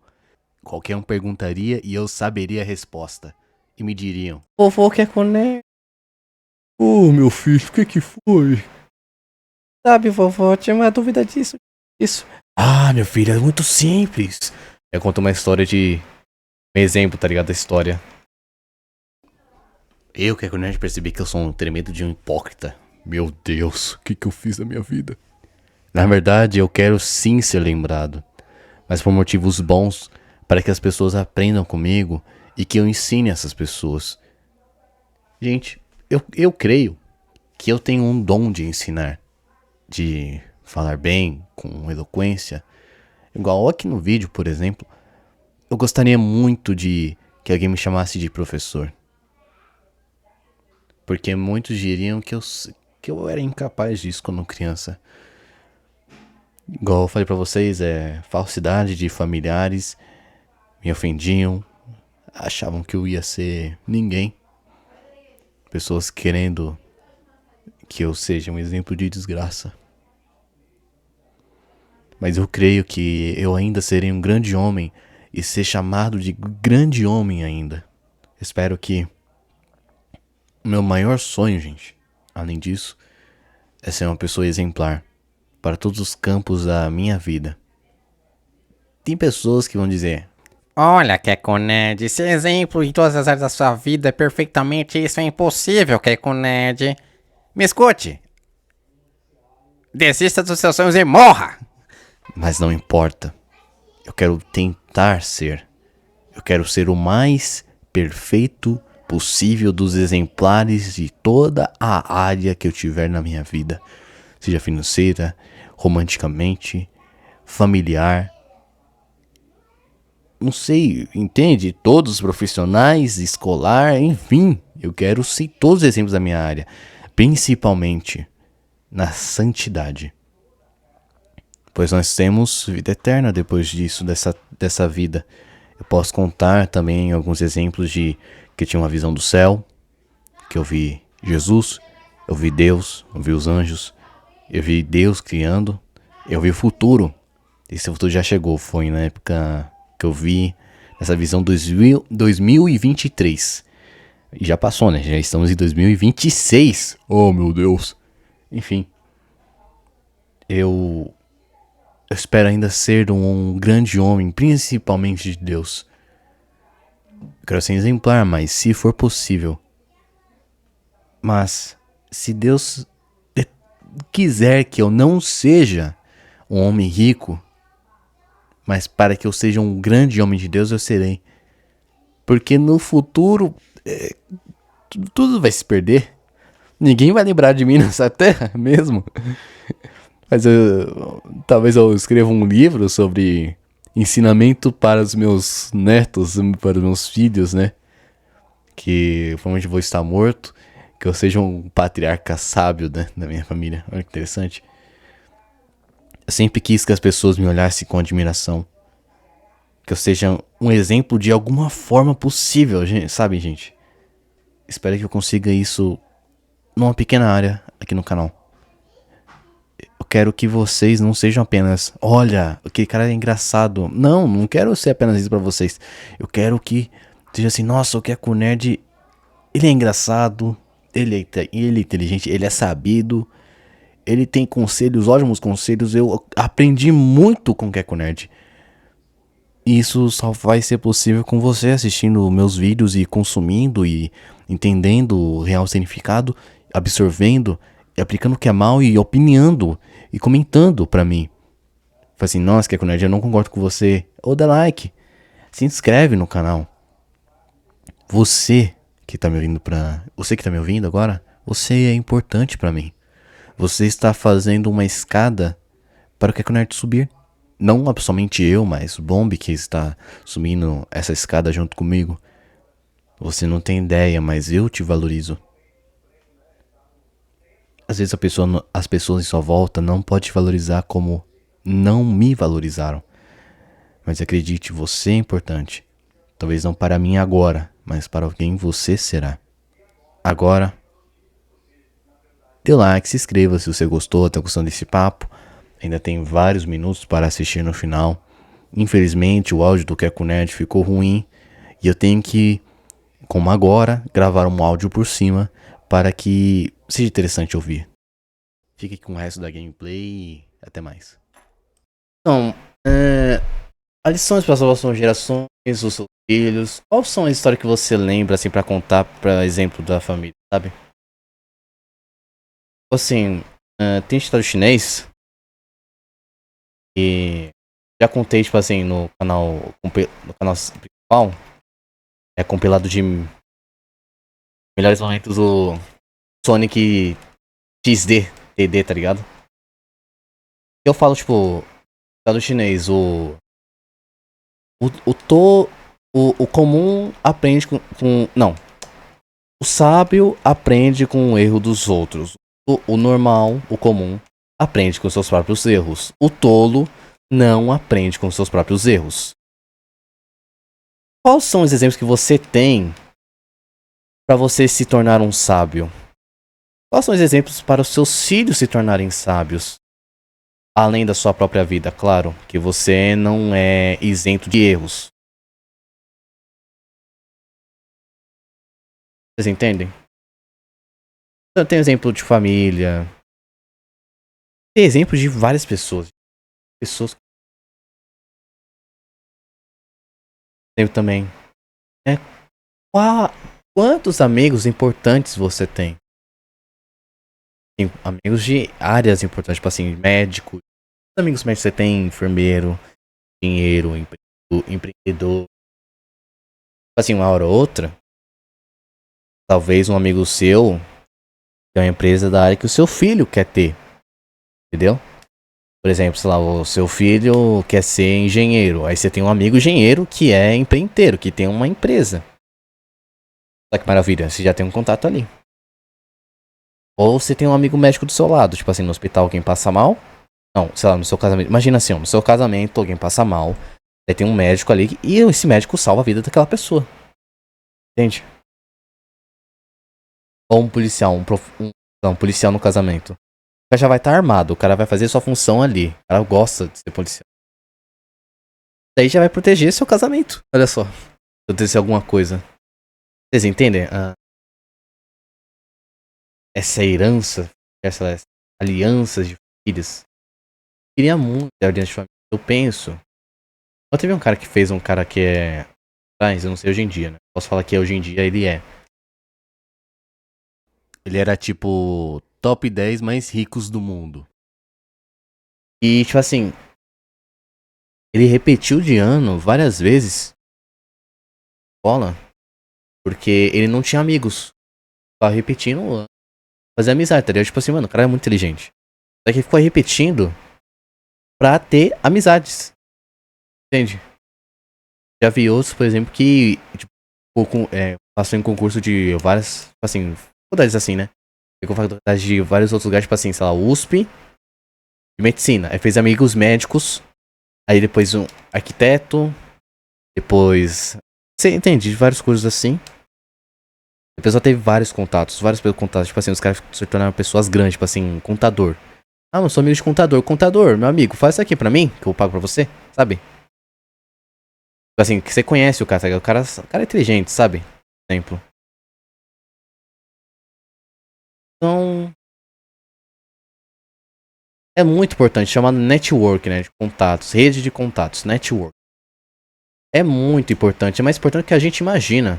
Qualquer um perguntaria e eu saberia a resposta. E me diriam: vovô quer comer? Oh, meu filho, o que foi? Sabe, vovó, tinha uma dúvida disso. Isso. Ah, meu filho, é muito simples. Eu conto uma história de. Um exemplo, tá ligado? Da história. Eu, que é quando a gente percebi que eu sou um tremendo de um hipócrita. Meu Deus, o que eu fiz na minha vida? Na verdade, eu quero sim ser lembrado. Mas por motivos bons, para que as pessoas aprendam comigo e que eu ensine essas pessoas. Gente, eu creio que eu tenho um dom de ensinar. De falar bem, com eloquência. Igual aqui no vídeo, por exemplo. Eu gostaria muito de que alguém me chamasse de professor. Porque muitos diriam que eu era incapaz disso quando criança. Igual eu falei pra vocês, falsidade de familiares me ofendiam, achavam que eu ia ser ninguém. Pessoas querendo que eu seja um exemplo de desgraça. Mas eu creio que eu ainda serei um grande homem e ser chamado de grande homem ainda. Espero que o meu maior sonho, gente, além disso, é ser uma pessoa exemplar para todos os campos da minha vida. Tem pessoas que vão dizer: Olha, Kekoned, ser exemplo em todas as áreas da sua vida é perfeitamente isso é impossível, Kekoned. Me escute. Desista dos seus sonhos e morra! mas não importa. Eu quero tentar ser. Eu quero ser o mais perfeito possível dos exemplares de toda a área que eu tiver na minha vida. Seja financeira, romanticamente, familiar. Não sei, entende? Todos os profissionais, escolar, enfim. Eu quero ser todos os exemplos da minha área. Principalmente na santidade. Pois nós temos vida eterna depois disso, dessa vida. Eu posso contar também alguns exemplos de que eu tinha uma visão do céu, que eu vi Jesus, eu vi Deus, eu vi os anjos, eu vi Deus criando, eu vi o futuro. Esse futuro já chegou, foi na época que eu vi, Essa visão 2023. E já passou, né? Já estamos em 2026. Oh, meu Deus. Enfim. Eu espero ainda ser um grande homem, principalmente de Deus. Eu quero ser exemplar, mas se for possível. Mas, se Deus quiser que eu não seja um homem rico, mas para que eu seja um grande homem de Deus, eu serei. Porque no futuro, tudo vai se perder. Ninguém vai lembrar de mim nessa terra mesmo. Mas talvez eu escreva um livro sobre ensinamento para os meus netos, para os meus filhos, né? Que provavelmente vou estar morto. Que eu seja um patriarca sábio, né, da minha família. Olha que interessante. Eu sempre quis que as pessoas me olhassem com admiração. Que eu seja um exemplo de alguma forma possível, sabe, gente? Espero que eu consiga isso numa pequena área aqui no canal. Eu quero que vocês não sejam apenas, olha, aquele cara é engraçado. Não quero ser apenas isso pra vocês. Eu quero que seja assim, nossa, o Keco Nerd, ele é engraçado, ele é inteligente, ele é sabido, ele tem conselhos, ótimos conselhos. Eu aprendi muito com o Keco Nerd. E isso só vai ser possível com você assistindo meus vídeos e consumindo e entendendo o real significado, absorvendo e aplicando o que é mal e opinando e comentando pra mim. Fala assim, nossa, Keco Nerd, eu não concordo com você. Ou dá like, se inscreve no canal. Você que tá me ouvindo agora, você é importante pra mim. Você está fazendo uma escada para o Keco Nerd subir. Não somente eu, mas o Bomb que está subindo essa escada junto comigo. Você não tem ideia, mas eu te valorizo. Às vezes as pessoas em sua volta não podem te valorizar como não me valorizaram. Mas acredite, você é importante. Talvez não para mim agora, mas para alguém você será. Agora, dê like, se inscreva se você gostou, tá gostando desse papo. Ainda tem vários minutos para assistir no final. Infelizmente, o áudio do Keco Nerd ficou ruim. E eu tenho que, como agora, gravar um áudio por cima para que seja interessante ouvir. Fique com o resto da gameplay e até mais. Então, as lições para as próximas gerações, os seus filhos. Quais são as histórias que você lembra, assim, para contar, para exemplo da família, sabe? Assim, tem história chinês. E já contei, tipo assim, no canal principal. É compilado de melhores momentos do Sonic XD, TD, tá ligado? Eu falo, tipo, do chinês, o comum aprende não. O sábio aprende com o erro dos outros. O normal, o comum, aprende com seus próprios erros. O tolo não aprende com seus próprios erros. Quais são os exemplos que você tem para você se tornar um sábio? Quais são os exemplos para os seus filhos se tornarem sábios? Além da sua própria vida, claro, que você não é isento de erros. Vocês entendem? Eu tenho exemplo de família. Tem exemplo de várias pessoas. Eu também. Quantos amigos importantes você tem? Tem amigos de áreas importantes, tipo assim, médico. Quantos amigos médicos você tem? Enfermeiro, engenheiro, empreendedor. Tipo assim, uma hora ou outra, talvez um amigo seu tem uma empresa da área que o seu filho quer ter. Entendeu? Por exemplo, sei lá, o seu filho quer ser engenheiro. Aí você tem um amigo engenheiro que é empreiteiro, que tem uma empresa. Olha que maravilha, você já tem um contato ali. Ou você tem um amigo médico do seu lado, tipo assim, no hospital alguém passa mal. Não, sei lá, no seu casamento. Imagina assim, ó, no seu casamento alguém passa mal. Aí tem um médico ali e esse médico salva a vida daquela pessoa. Entende? Ou um policial, um policial no casamento. O cara já vai estar armado, o cara vai fazer sua função ali. O cara gosta de ser policial. Daí já vai proteger seu casamento. Olha só. Se acontecer alguma coisa. Vocês entendem? Essa herança, essas alianças de famílias. Queria muito ter aliança de família. Eu penso. Ó, teve um cara que fez um cara que é. Eu não sei hoje em dia, né? Posso falar que hoje em dia ele é. Ele era tipo top 10 mais ricos do mundo. E tipo assim, ele repetiu de ano várias vezes bola, porque ele não tinha amigos. Tava repetindo, fazer amizade, tá ligado? Tipo assim, mano, o cara é muito inteligente. Só que ele ficou repetindo pra ter amizades. Entende? Já vi outros, por exemplo, que tipo, passou em concurso de várias, tipo assim, faculdades assim, né? Ficou faculdade de vários outros lugares, tipo assim, sei lá, USP, de medicina. Aí fez amigos médicos, aí depois um arquiteto, depois. Você entende? De vários cursos assim. A pessoa teve vários contatos, tipo assim, os caras se tornaram pessoas grandes, tipo assim, contador. Ah, eu sou amigo de contador. Contador, meu amigo, faz isso aqui pra mim, que eu pago pra você, sabe? Tipo assim, que você conhece o cara, tá ligado? O cara é inteligente, sabe? Exemplo. Então, é muito importante, chamado network, né? De contatos, rede de contatos, network. É muito importante, é mais importante do que a gente imagina.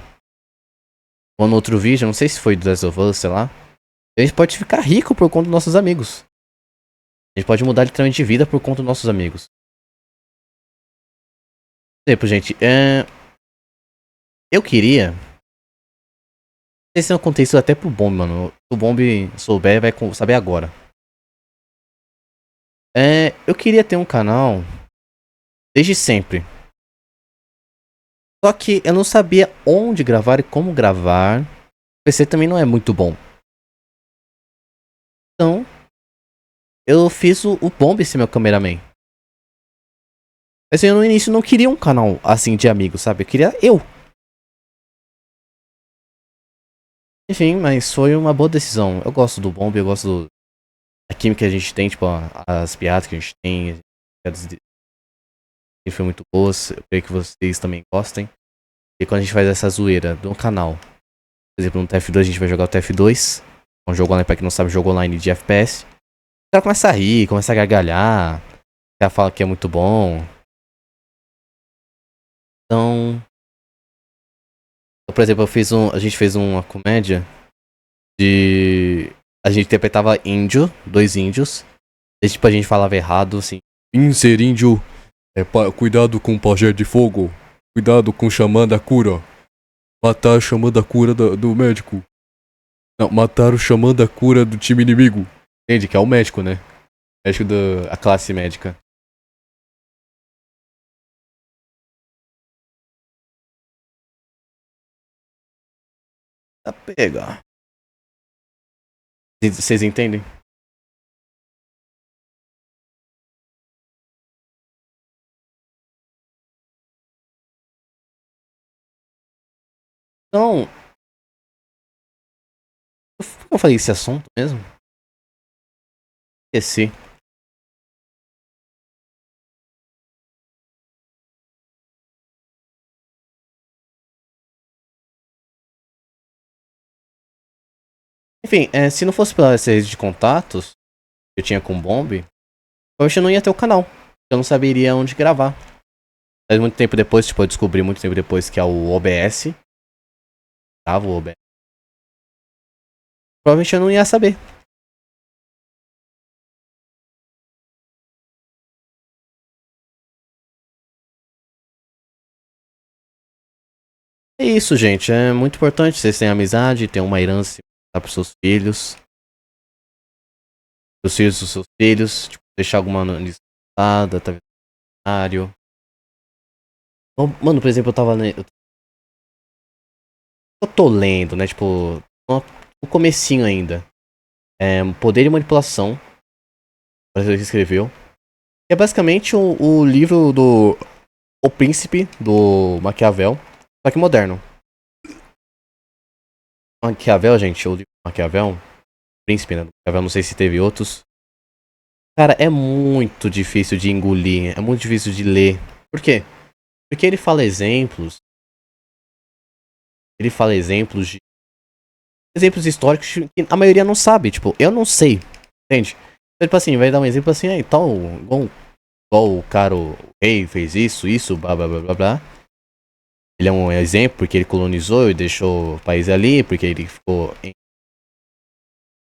Ou no outro vídeo, não sei se foi do Last of Us, sei lá. A gente pode ficar rico por conta dos nossos amigos. A gente pode mudar literalmente de vida por conta dos nossos amigos. Por exemplo, gente, eu queria. Não sei se eu contei isso até pro Bomb, mano. Se o Bomb souber, vai saber agora. Eu queria ter um canal desde sempre. Só que eu não sabia onde gravar e como gravar. O PC também não é muito bom. Então, eu fiz o Bomb ser meu cameraman. Assim, eu no início não queria um canal assim de amigos, sabe? Eu queria eu. Enfim, mas foi uma boa decisão. Eu gosto do Bomb, eu gosto da química que a gente tem, tipo, as piadas que a gente tem. As piadas foi muito boas. Eu creio que vocês também gostem. E quando a gente faz essa zoeira do canal, por exemplo, no TF2 a gente vai jogar o TF2. Um jogo online, pra quem não sabe, jogo online de FPS. O cara começa a rir, começa a gargalhar. O cara fala que é muito bom. Então, por exemplo, a gente fez uma comédia de. A gente interpretava índio, dois índios. E tipo, a gente falava errado, assim. Ser índio, cuidado com o pajé de fogo. Cuidado com o xamã da cura. Matar o xamã da cura do médico. Não, matar o xamã da cura do time inimigo. Entende? Que é o médico, né? Médico da classe médica. Tá pega. Vocês entendem? Então, por que eu falei esse assunto mesmo? Esqueci. Enfim, se não fosse pela essa rede de contatos que eu tinha com o Bomb, hoje eu não ia ter o canal. Eu não saberia onde gravar. Mas muito tempo depois, tipo, eu descobri muito tempo depois que é o OBS. Tava o OBS. Provavelmente eu não ia saber. É isso, gente. É muito importante. Vocês têm amizade, têm uma herança para pros seus filhos. Os filhos dos seus filhos. Tipo, deixar alguma listada, tá vendo? Mano, por exemplo, eu tava lendo. Eu tô lendo, né? Tipo, no comecinho ainda. Poder e Manipulação. Parece que escreveu. É basicamente o livro do O Príncipe, do Maquiavel. Só que moderno. Maquiavel, gente, o livro do Maquiavel. Príncipe, né? Maquiavel, não sei se teve outros. Cara, é muito difícil de engolir. É muito difícil de ler. Por quê? Porque ele fala exemplos. Ele fala exemplos de. Exemplos históricos que a maioria não sabe. Tipo, eu não sei. Entende? Então, tipo assim, vai dar um exemplo assim, então, igual o cara, o rei fez isso, blá blá blá blá blá. Ele é um exemplo porque ele colonizou e deixou o país ali, porque ele ficou em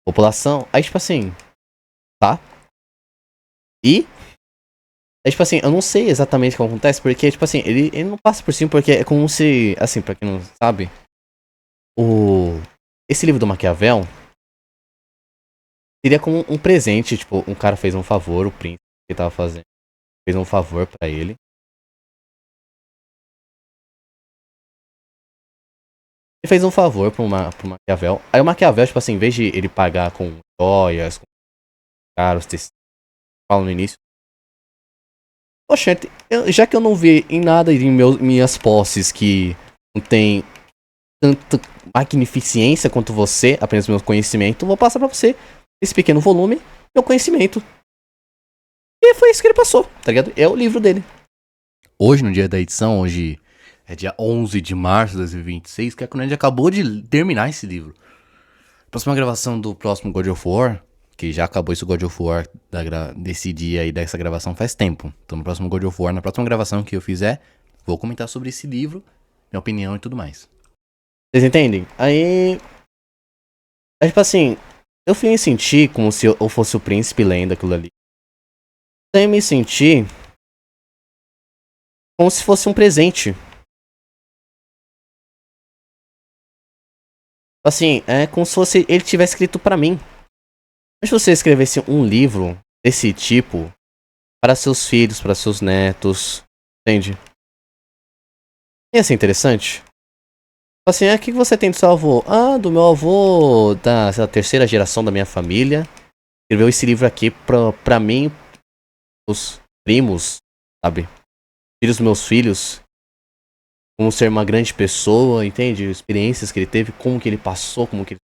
população. Aí, tipo assim, tá? E é tipo assim, eu não sei exatamente o que acontece, porque, tipo assim, ele não passa por cima, porque é como se, assim, pra quem não sabe, esse livro do Maquiavel seria como um presente, tipo, um cara fez um favor, o príncipe que tava fazendo, fez um favor pra ele. Ele fez um favor pro Maquiavel. Aí o Maquiavel, tipo assim, em vez de ele pagar com joias, com caros tecidos, fala no início, poxa, já que eu não vi em nada em minhas posses que não tem tanta magnificência quanto você, apenas meu conhecimento, vou passar pra você esse pequeno volume, meu conhecimento. E foi isso que ele passou, tá ligado? É o livro dele. Hoje, no dia da edição, hoje é dia 11 de março de 2026, que a Conrad acabou de terminar esse livro. Próxima gravação do próximo God of War, que já acabou esse God of War desse dia aí, dessa gravação faz tempo. Então no próximo God of War, na próxima gravação que eu fizer, vou comentar sobre esse livro, minha opinião e tudo mais. Vocês entendem? Aí. É tipo assim, eu fui me sentir como se eu fosse o príncipe lendo aquilo ali. Sem me sentir como se fosse um presente. Assim, é como se fosse ele tivesse escrito pra mim. Mas se você escrevesse um livro desse tipo para seus filhos, para seus netos, entende? Ia ser interessante. Assim, o que você tem do seu avô? Ah, do meu avô da sei lá, terceira geração da minha família. Escreveu esse livro aqui pra mim, os primos, sabe? Filhos dos meus filhos. Como ser uma grande pessoa, entende? Experiências que ele teve, como que ele passou, como que ele...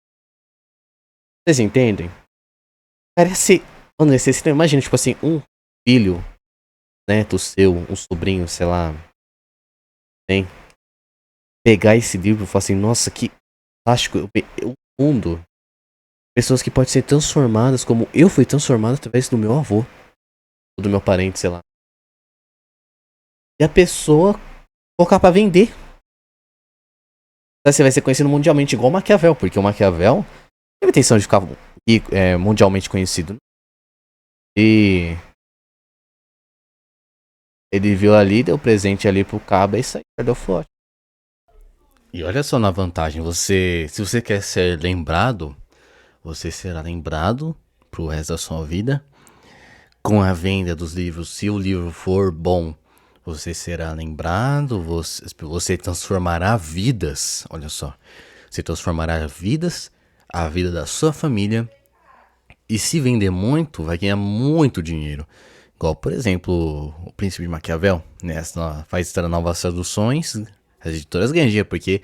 Vocês entendem? Parece... Mano, você imagina, tipo assim, um filho, neto seu, um sobrinho, sei lá, tem... Pegar esse livro e falar assim, nossa, que fantástico, o mundo. Pessoas que podem ser transformadas como eu fui transformado através do meu avô. Ou do meu parente, sei lá. E a pessoa colocar pra vender. Você vai ser conhecido mundialmente igual o Maquiavel, porque o Maquiavel teve a intenção de ficar mundialmente conhecido. E ele viu ali, deu presente ali pro cabo e saiu, perdeu forte. E olha só na vantagem, se você quer ser lembrado, você será lembrado pro resto da sua vida com a venda dos livros. Se o livro for bom, você será lembrado, você transformará vidas. Olha só, você transformará vidas, a vida da sua família. E se vender muito, vai ganhar muito dinheiro. Igual, por exemplo, o Príncipe de Maquiavel, né? Faz novas traduções, as editoras ganham dinheiro, porque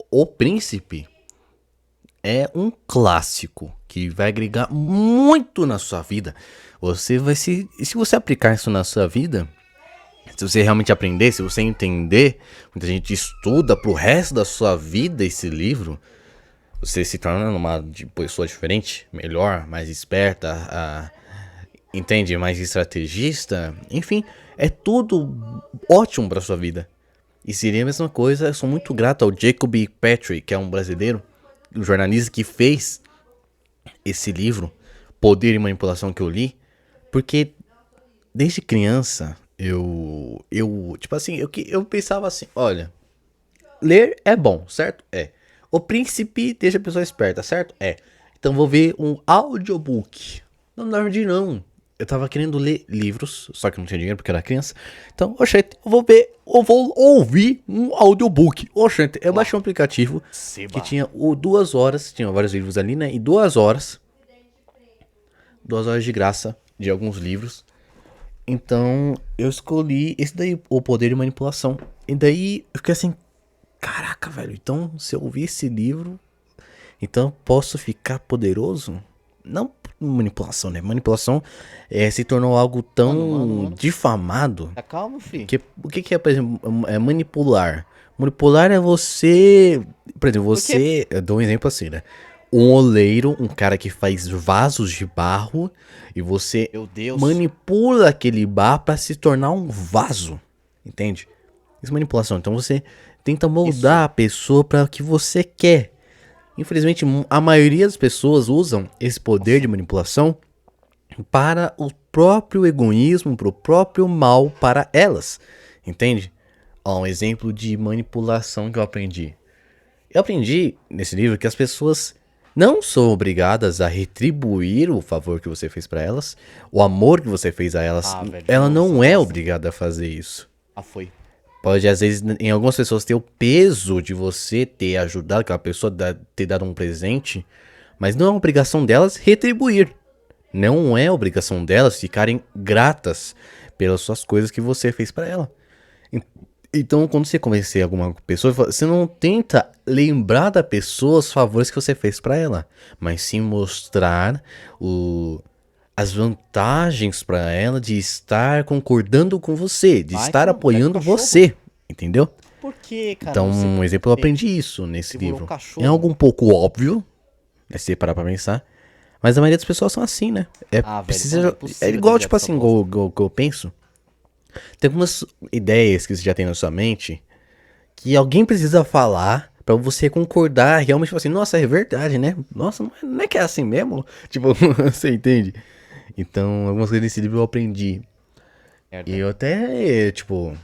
o Príncipe é um clássico que vai agregar muito na sua vida. Você vai se você aplicar isso na sua vida, se você realmente aprender, se você entender, muita gente estuda pro resto da sua vida esse livro, você se torna uma pessoa diferente, melhor, mais esperta, entende? Mais estrategista, enfim, é tudo ótimo pra sua vida. E seria a mesma coisa, eu sou muito grato ao Jacob Patrick, que é um brasileiro, um jornalista que fez esse livro, Poder e Manipulação, que eu li, porque desde criança tipo assim, eu pensava assim, olha, ler é bom, certo? É. O Príncipe deixa a pessoa esperta, certo? É. Então vou ver um audiobook. Não, na verdade não. Eu tava querendo ler livros, só que não tinha dinheiro porque eu era criança. Então, oxente, eu vou ouvir um audiobook. Oxente, eu baixei um aplicativo que tinha 2 horas, tinha vários livros ali, né? E 2 horas de graça de alguns livros. Então, eu escolhi esse daí, O Poder e Manipulação. E daí, eu fiquei assim, caraca, velho, então se eu ouvir esse livro, então posso ficar poderoso? Não manipulação, né? Manipulação se tornou algo tão Mano. difamado. Tá calmo, filho. Que, o que é, por exemplo, manipular? Manipular é você. Por exemplo, você. Eu dou um exemplo assim, né? Um oleiro, um cara que faz vasos de barro, e você Meu Deus. manipula aquele barro pra se tornar um vaso. Entende? Isso é manipulação. Então você tenta moldar a pessoa para o que você quer. Infelizmente, a maioria das pessoas usam esse poder de manipulação para o próprio egoísmo, para o próprio mal para elas. Entende? Ó, um exemplo de manipulação que eu aprendi. Eu aprendi nesse livro que as pessoas não são obrigadas a retribuir o favor que você fez para elas, o amor que você fez a elas. Velho, Ela não é nossa. obrigada a fazer isso. Foi. Pode, às vezes, em algumas pessoas ter o peso de você ter ajudado aquela pessoa, ter dado um presente, mas não é obrigação delas retribuir. Não é obrigação delas ficarem gratas pelas suas coisas que você fez pra ela. Então, quando você convencer alguma pessoa, você não tenta lembrar da pessoa os favores que você fez pra ela, mas sim mostrar as vantagens pra ela de estar concordando com você, de estar apoiando você, entendeu? Por que, cara? Então, um exemplo, eu aprendi isso nesse virou livro. cachorro. É algo um pouco óbvio, né, se você parar pra pensar, mas a maioria das pessoas são assim, né? Velho, não é possível é igual, dizer tipo essa assim, igual que eu penso. Tem algumas ideias que você já tem na sua mente que alguém precisa falar pra você concordar realmente, tipo assim, nossa, é verdade, né? Nossa, não é que é assim mesmo? Tipo, você entende? Então, algumas coisas desse livro eu aprendi. E eu até, tipo,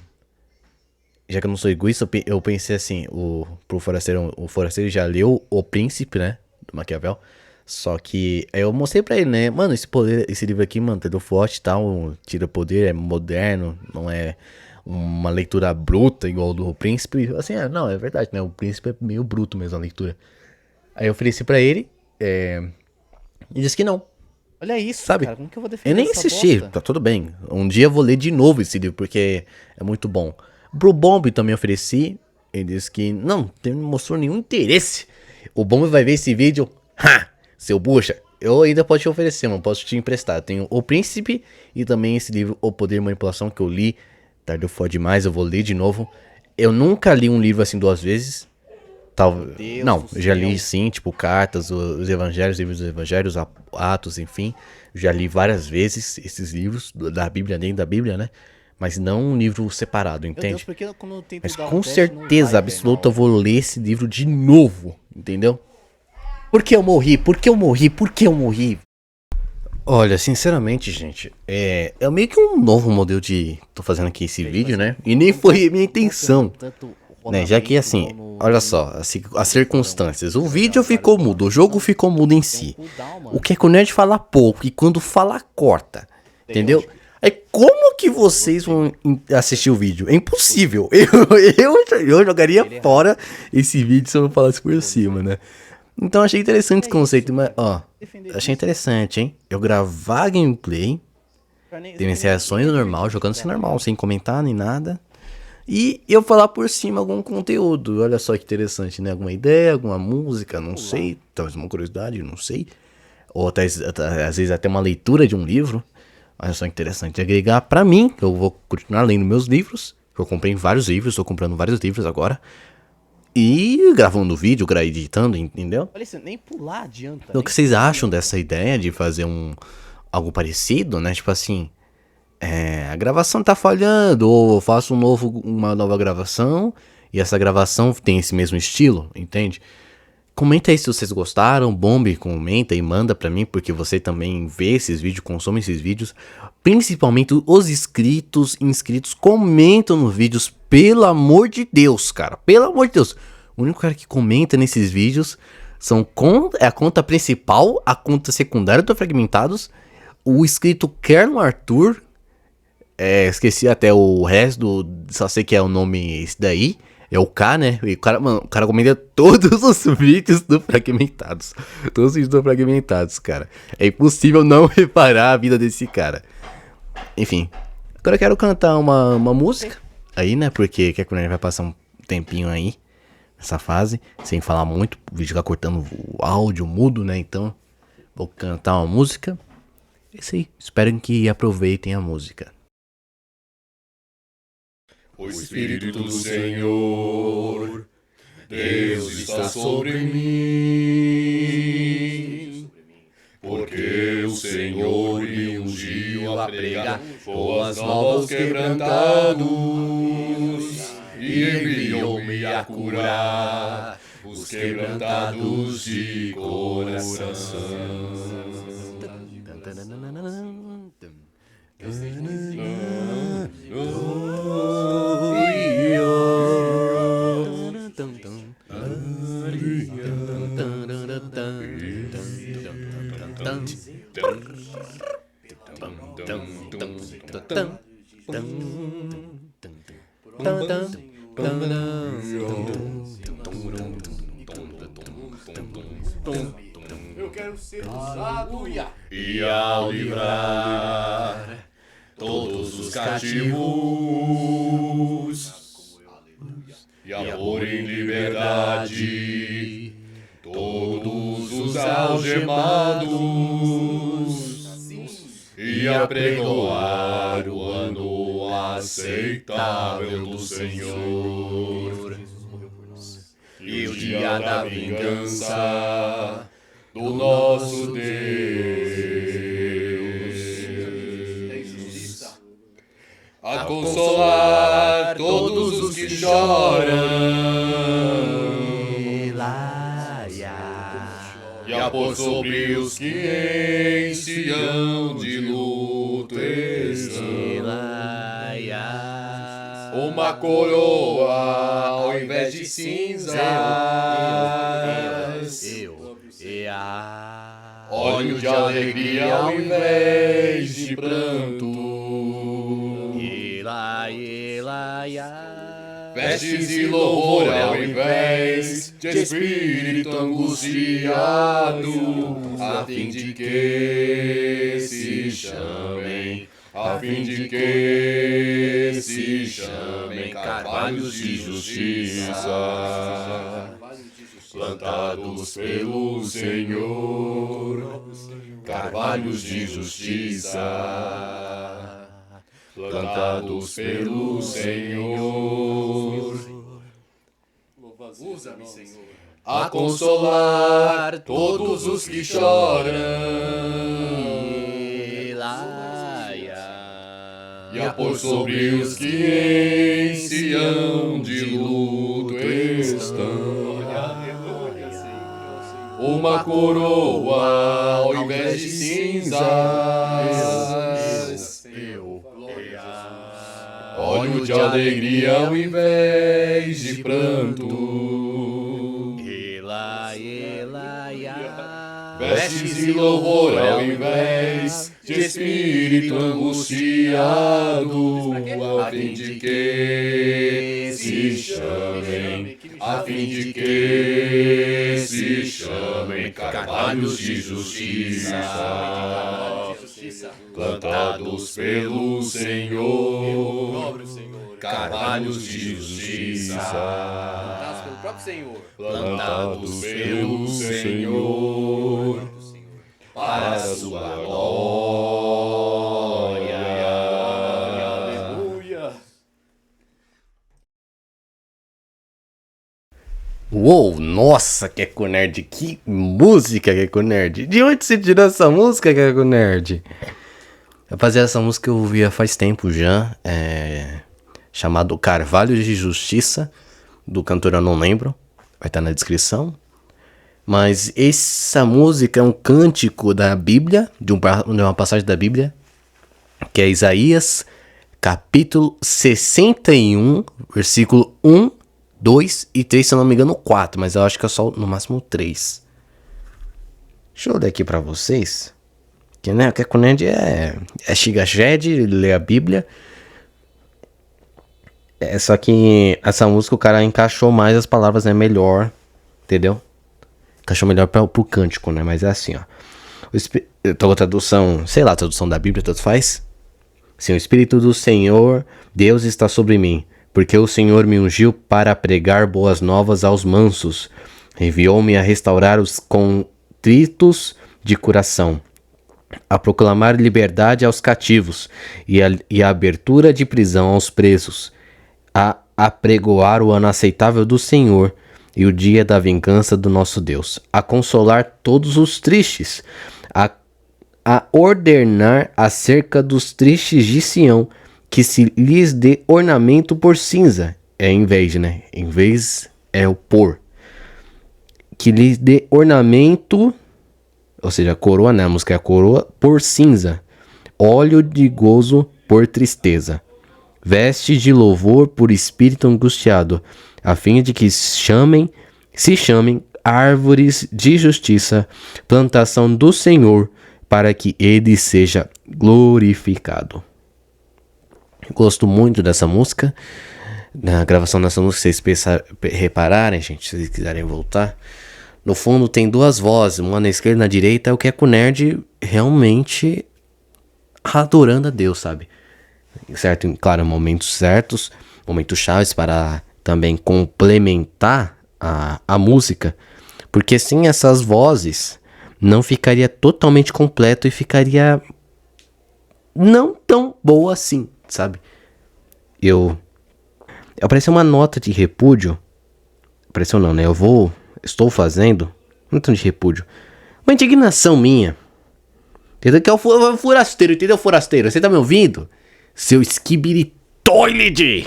já que eu não sou egoísta, eu pensei assim, o Forasteiro já leu O Príncipe, né, do Maquiavel. Só que aí eu mostrei pra ele, né, mano, esse livro aqui, mano, tá forte e tal, tira poder, é moderno, não é uma leitura bruta igual do Príncipe. Assim, não, é verdade, né, o Príncipe é meio bruto mesmo a leitura. Aí eu ofereci pra ele, e disse que não. Olha isso, Sabe? cara. Como que eu vou defender Eu nem essa assisti, bosta? tá tudo bem. Um dia eu vou ler de novo esse livro, porque é muito bom. Pro Bomb também ofereci. Ele disse que não mostrou nenhum interesse. O Bomb vai ver esse vídeo. Ha! Seu bucha. Eu ainda posso te oferecer, mano. Posso te emprestar. Eu tenho O Príncipe e também esse livro, O Poder e Manipulação, que eu li. Tardou foi demais, eu vou ler de novo. Eu nunca li um livro assim 2 vezes. Não, eu já li sim, tipo, cartas, os evangelhos, livros dos evangelhos, Atos, enfim. Já li várias vezes esses livros da Bíblia, dentro da Bíblia, né? Mas não um livro separado, entende? Mas com certeza absoluta eu vou ler esse livro de novo, entendeu? Por que eu morri? Por que eu morri? Por que eu morri? Olha, sinceramente, gente, é meio que um novo modelo de... Tô fazendo aqui esse vídeo, né? E nem foi minha intenção. Né, já que assim, olha só, as circunstâncias. O vídeo ficou mudo, o jogo ficou mudo em si. O que é que o nerd fala pouco e quando fala corta, entendeu? Aí como que vocês vão assistir o vídeo? É impossível. Eu jogaria fora esse vídeo se eu não falasse por cima, né? Então achei interessante esse conceito, mas ó, achei interessante, hein? Eu gravar gameplay, ter minhas reações normal, jogando assim normal, sem comentar nem nada. E eu falar por cima algum conteúdo. Olha só que interessante, né? Alguma ideia, alguma música, não sei. Talvez uma curiosidade, não sei. Ou até, às vezes até uma leitura de um livro. Olha só que interessante. Agregar pra mim, que eu vou continuar lendo meus livros. Eu comprei vários livros, estou comprando vários livros agora. E gravando vídeo, editando, entendeu? Olha isso, nem pular adianta. Então, o que vocês acham dessa ideia de fazer algo parecido, né? Tipo assim... a gravação tá falhando, ou eu faço uma nova gravação e essa gravação tem esse mesmo estilo, entende? Comenta aí se vocês gostaram, Bombe, comenta e manda pra mim, porque você também vê esses vídeos, consome esses vídeos. Principalmente os inscritos, comentam nos vídeos, pelo amor de Deus, cara, pelo amor de Deus. O único cara que comenta nesses vídeos é a conta principal, a conta secundária do Fragmentados, o inscrito Kerno Arthur. Esqueci até o resto, só sei que é o nome esse daí. É o K, né? E o cara comenta todos os vídeos do Fragmentados. Todos os vídeos do Fragmentados, cara. É impossível não reparar a vida desse cara. Enfim. Agora eu quero cantar uma música. Aí, né? Porque quer que o vai passar um tempinho aí. Nessa fase. Sem falar muito. O vídeo ficar cortando o áudio mudo, né? Então. vou cantar uma música. É isso aí. Espero que aproveitem a música. O Espírito do Senhor, Deus está sobre mim, porque o Senhor me ungiu a pregar boas novas aos quebrantados, e enviou-me a curar os quebrantados de coração. Eu quero ser usado E ao livrar todos os cativos e a pôr em liberdade todos os algemados e a pregoar o ano aceitável do Senhor e o dia da vingança do nosso Deus, a consolar todos os que choram e a pôr sobre os que em Sião de luto estão uma coroa ao invés de cinzas, óleo de alegria ao invés de pranto, vestes de louvor ao invés de espírito angustiado, a fim de que se chamem, carvalhos de justiça, plantados pelo Senhor, carvalhos de justiça, plantados pelo Senhor. Usa-me, Senhor, A consolar todos os que choram e a pôr sobre os que em Sião de luto estão uma coroa ao invés de cinzas, óleo de alegria ao invés de pranto, vestes de louvor ao invés de espírito angustiado, a fim de que se chamem, carvalhos de justiça, plantados pelo Senhor, carvalhos de justiça, pelo próprio Senhor, plantados pelo Senhor, para a sua glória. aleluia. Uou, nossa, Keco Nerd, que música, Keco Nerd. De onde você tirou essa música, Keco Nerd? Rapaziada, essa música eu ouvia faz tempo já, chamado Carvalho de Justiça, do cantor eu não lembro, vai estar na descrição. Mas essa música é um cântico da Bíblia, de uma passagem da Bíblia, que é Isaías, capítulo 61, versículo 1, 2 e 3, se eu não me engano 4, mas eu acho que é só no máximo 3. Deixa eu ler aqui pra vocês, que né, o Keco Nerd é Shigajed, lê a Bíblia. Só que essa música o cara encaixou mais as palavras, né, melhor, entendeu? Encaixou melhor pro cântico, né, mas é assim, ó. Eu tô com a tradução, sei lá, a tradução da Bíblia, tanto faz. Sim, o Espírito do Senhor, Deus está sobre mim, porque o Senhor me ungiu para pregar boas novas aos mansos. Enviou-me a restaurar os contritos de coração, a proclamar liberdade aos cativos e a abertura de prisão aos presos, a apregoar o ano aceitável do Senhor e o dia da vingança do nosso Deus, a consolar todos os tristes, a ordenar acerca dos tristes de Sião, que se lhes dê ornamento por cinza, é em vez, né? Em vez é o por. Que lhes dê ornamento, ou seja, coroa, né? A música é a coroa, por cinza, óleo de gozo por tristeza, veste de louvor por espírito angustiado, a fim de que se chamem árvores de justiça, plantação do Senhor, para que ele seja glorificado. Gosto muito dessa música. Na gravação dessa música, se vocês repararem, gente, se vocês quiserem voltar, no fundo tem duas vozes, uma na esquerda e na direita, é o Keco Nerd realmente adorando a Deus, sabe? Certo, claro, momentos certos, momentos chaves para também complementar a música, porque sem essas vozes não ficaria totalmente completo e ficaria não tão boa assim, sabe? Apareceu uma nota de repúdio, apareceu não, né? Estou fazendo, não tão de repúdio, uma indignação minha, entendeu? Que é o forasteiro, entendeu, forasteiro? Você tá me ouvindo? Seu skibidi-toilet!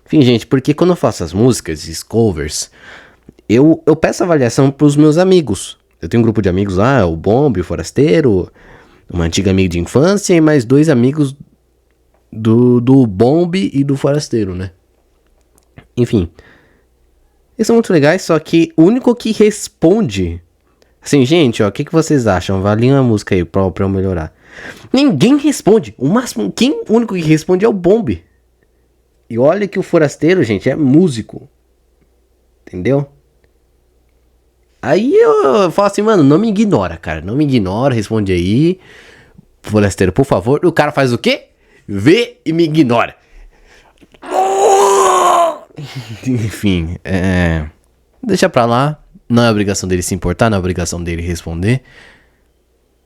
Enfim, gente, porque quando eu faço as músicas, esses covers, eu peço avaliação pros meus amigos. Eu tenho um grupo de amigos lá, o Bomb, o Forasteiro, uma antiga amiga de infância e mais 2 amigos do Bomb e do Forasteiro, né? Enfim, eles são muito legais, só que o único que responde... Assim, gente, ó, o que vocês acham? Avaliem a música aí pra eu melhorar. Ninguém responde. O único que responde é o Bomb. E olha que o Forasteiro, gente, é músico. Entendeu? Aí eu falo assim, mano, não me ignora, cara. Não me ignora, responde aí. Forasteiro, por favor. E o cara faz o quê? Vê e me ignora. Enfim, deixa pra lá. Não é obrigação dele se importar, não é obrigação dele responder.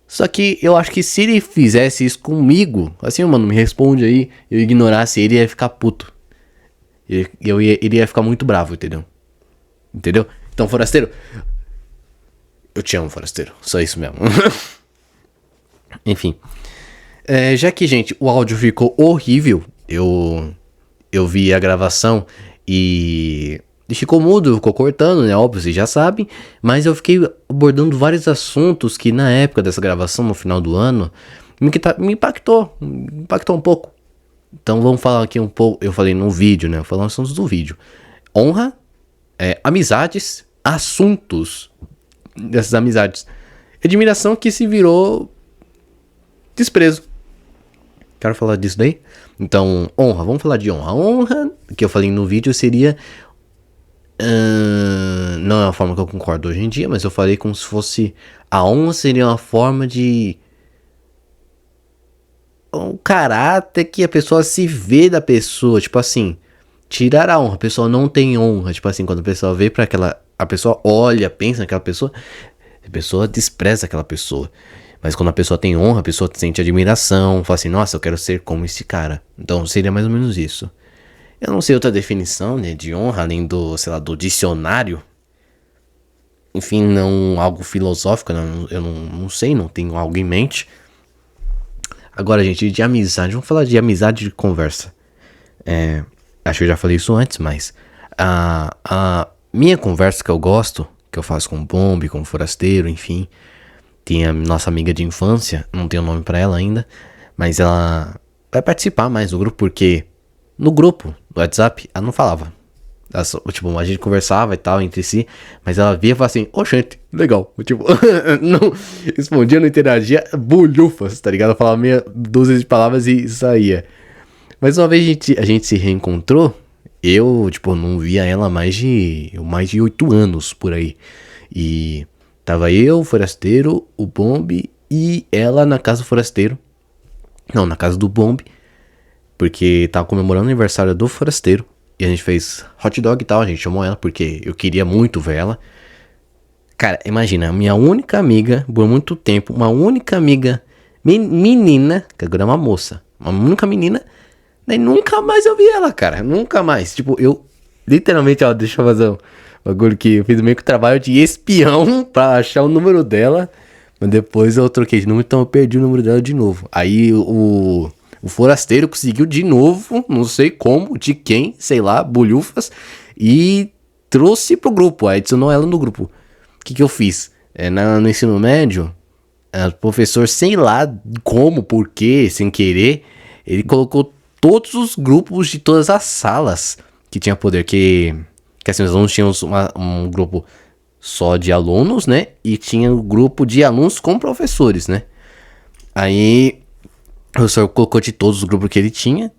Só que eu acho que se ele fizesse isso comigo, assim, mano, me responde aí, eu ignorasse ele, ia ficar puto. Ele ia ficar muito bravo, entendeu? Entendeu? Então, Forasteiro, eu te amo, Forasteiro. Só isso mesmo. Enfim. Já que, gente, o áudio ficou horrível, eu vi a gravação e ficou mudo, ficou cortando, né? Óbvio, vocês já sabem. Mas eu fiquei abordando vários assuntos que na época dessa gravação, no final do ano, me impactou um pouco. Então vamos falar aqui um pouco. Eu falei no vídeo, né? Eu falei assuntos do vídeo. Honra, amizades, assuntos dessas amizades. Admiração que se virou desprezo. Quero falar disso daí. Então, honra, vamos falar de honra. Honra, que eu falei no vídeo, seria... não é uma forma que eu concordo hoje em dia, mas eu falei como se fosse... A honra seria uma forma de... um caráter que a pessoa se vê da pessoa. Tipo assim, tirar a honra. A pessoa não tem honra. Tipo assim, quando a pessoa vê pra aquela... A pessoa olha, pensa naquela pessoa... A pessoa despreza aquela pessoa. Mas quando a pessoa tem honra, a pessoa sente admiração. Fala assim, nossa, eu quero ser como esse cara. Então seria mais ou menos isso. Eu não sei outra definição, né, de honra, além do, sei lá, do dicionário. Enfim, não algo filosófico, eu não sei, não tenho algo em mente. Agora, gente, de amizade, vamos falar de amizade de conversa. Acho que eu já falei isso antes, mas a minha conversa que eu gosto, que eu faço com o Bomb, com o Forasteiro, enfim, tem a nossa amiga de infância, não tenho nome pra ela ainda, mas ela vai participar mais do grupo, porque no grupo do WhatsApp ela não falava. Tipo, a gente conversava e tal entre si, mas ela via e falava assim, gente, legal. Tipo, não respondia, não interagia, bolhufas, tá ligado? Ela falava meia dúzia de palavras e saía. Mas uma vez a gente se reencontrou, eu, tipo, não via ela há mais de 8 anos por aí. E tava eu, o Forasteiro, o Bomb e ela na casa do Forasteiro. Não, na casa do Bomb, porque tava comemorando o aniversário do Forasteiro. E a gente fez hot dog e tal, a gente chamou ela porque eu queria muito ver ela. Cara, imagina, a minha única amiga, por muito tempo, uma única amiga menina, que agora é uma moça, uma única menina, daí nunca mais eu vi ela, cara, nunca mais. Tipo, eu, literalmente, ó, deixa eu fazer um bagulho que eu fiz meio que trabalho de espião pra achar o número dela, mas depois eu troquei de número, então eu perdi o número dela de novo. Aí o forasteiro conseguiu de novo, não sei como, de quem, sei lá, bolhufas, e trouxe pro grupo, aí adicionou ela no grupo. O que eu fiz? No ensino médio, o professor, sei lá como, por quê, sem querer, ele colocou todos os grupos de todas as salas que tinha poder, que assim, os alunos tinham um grupo só de alunos, né, e tinha um grupo de alunos com professores, né. Aí o professor colocou de todos os grupos que ele tinha,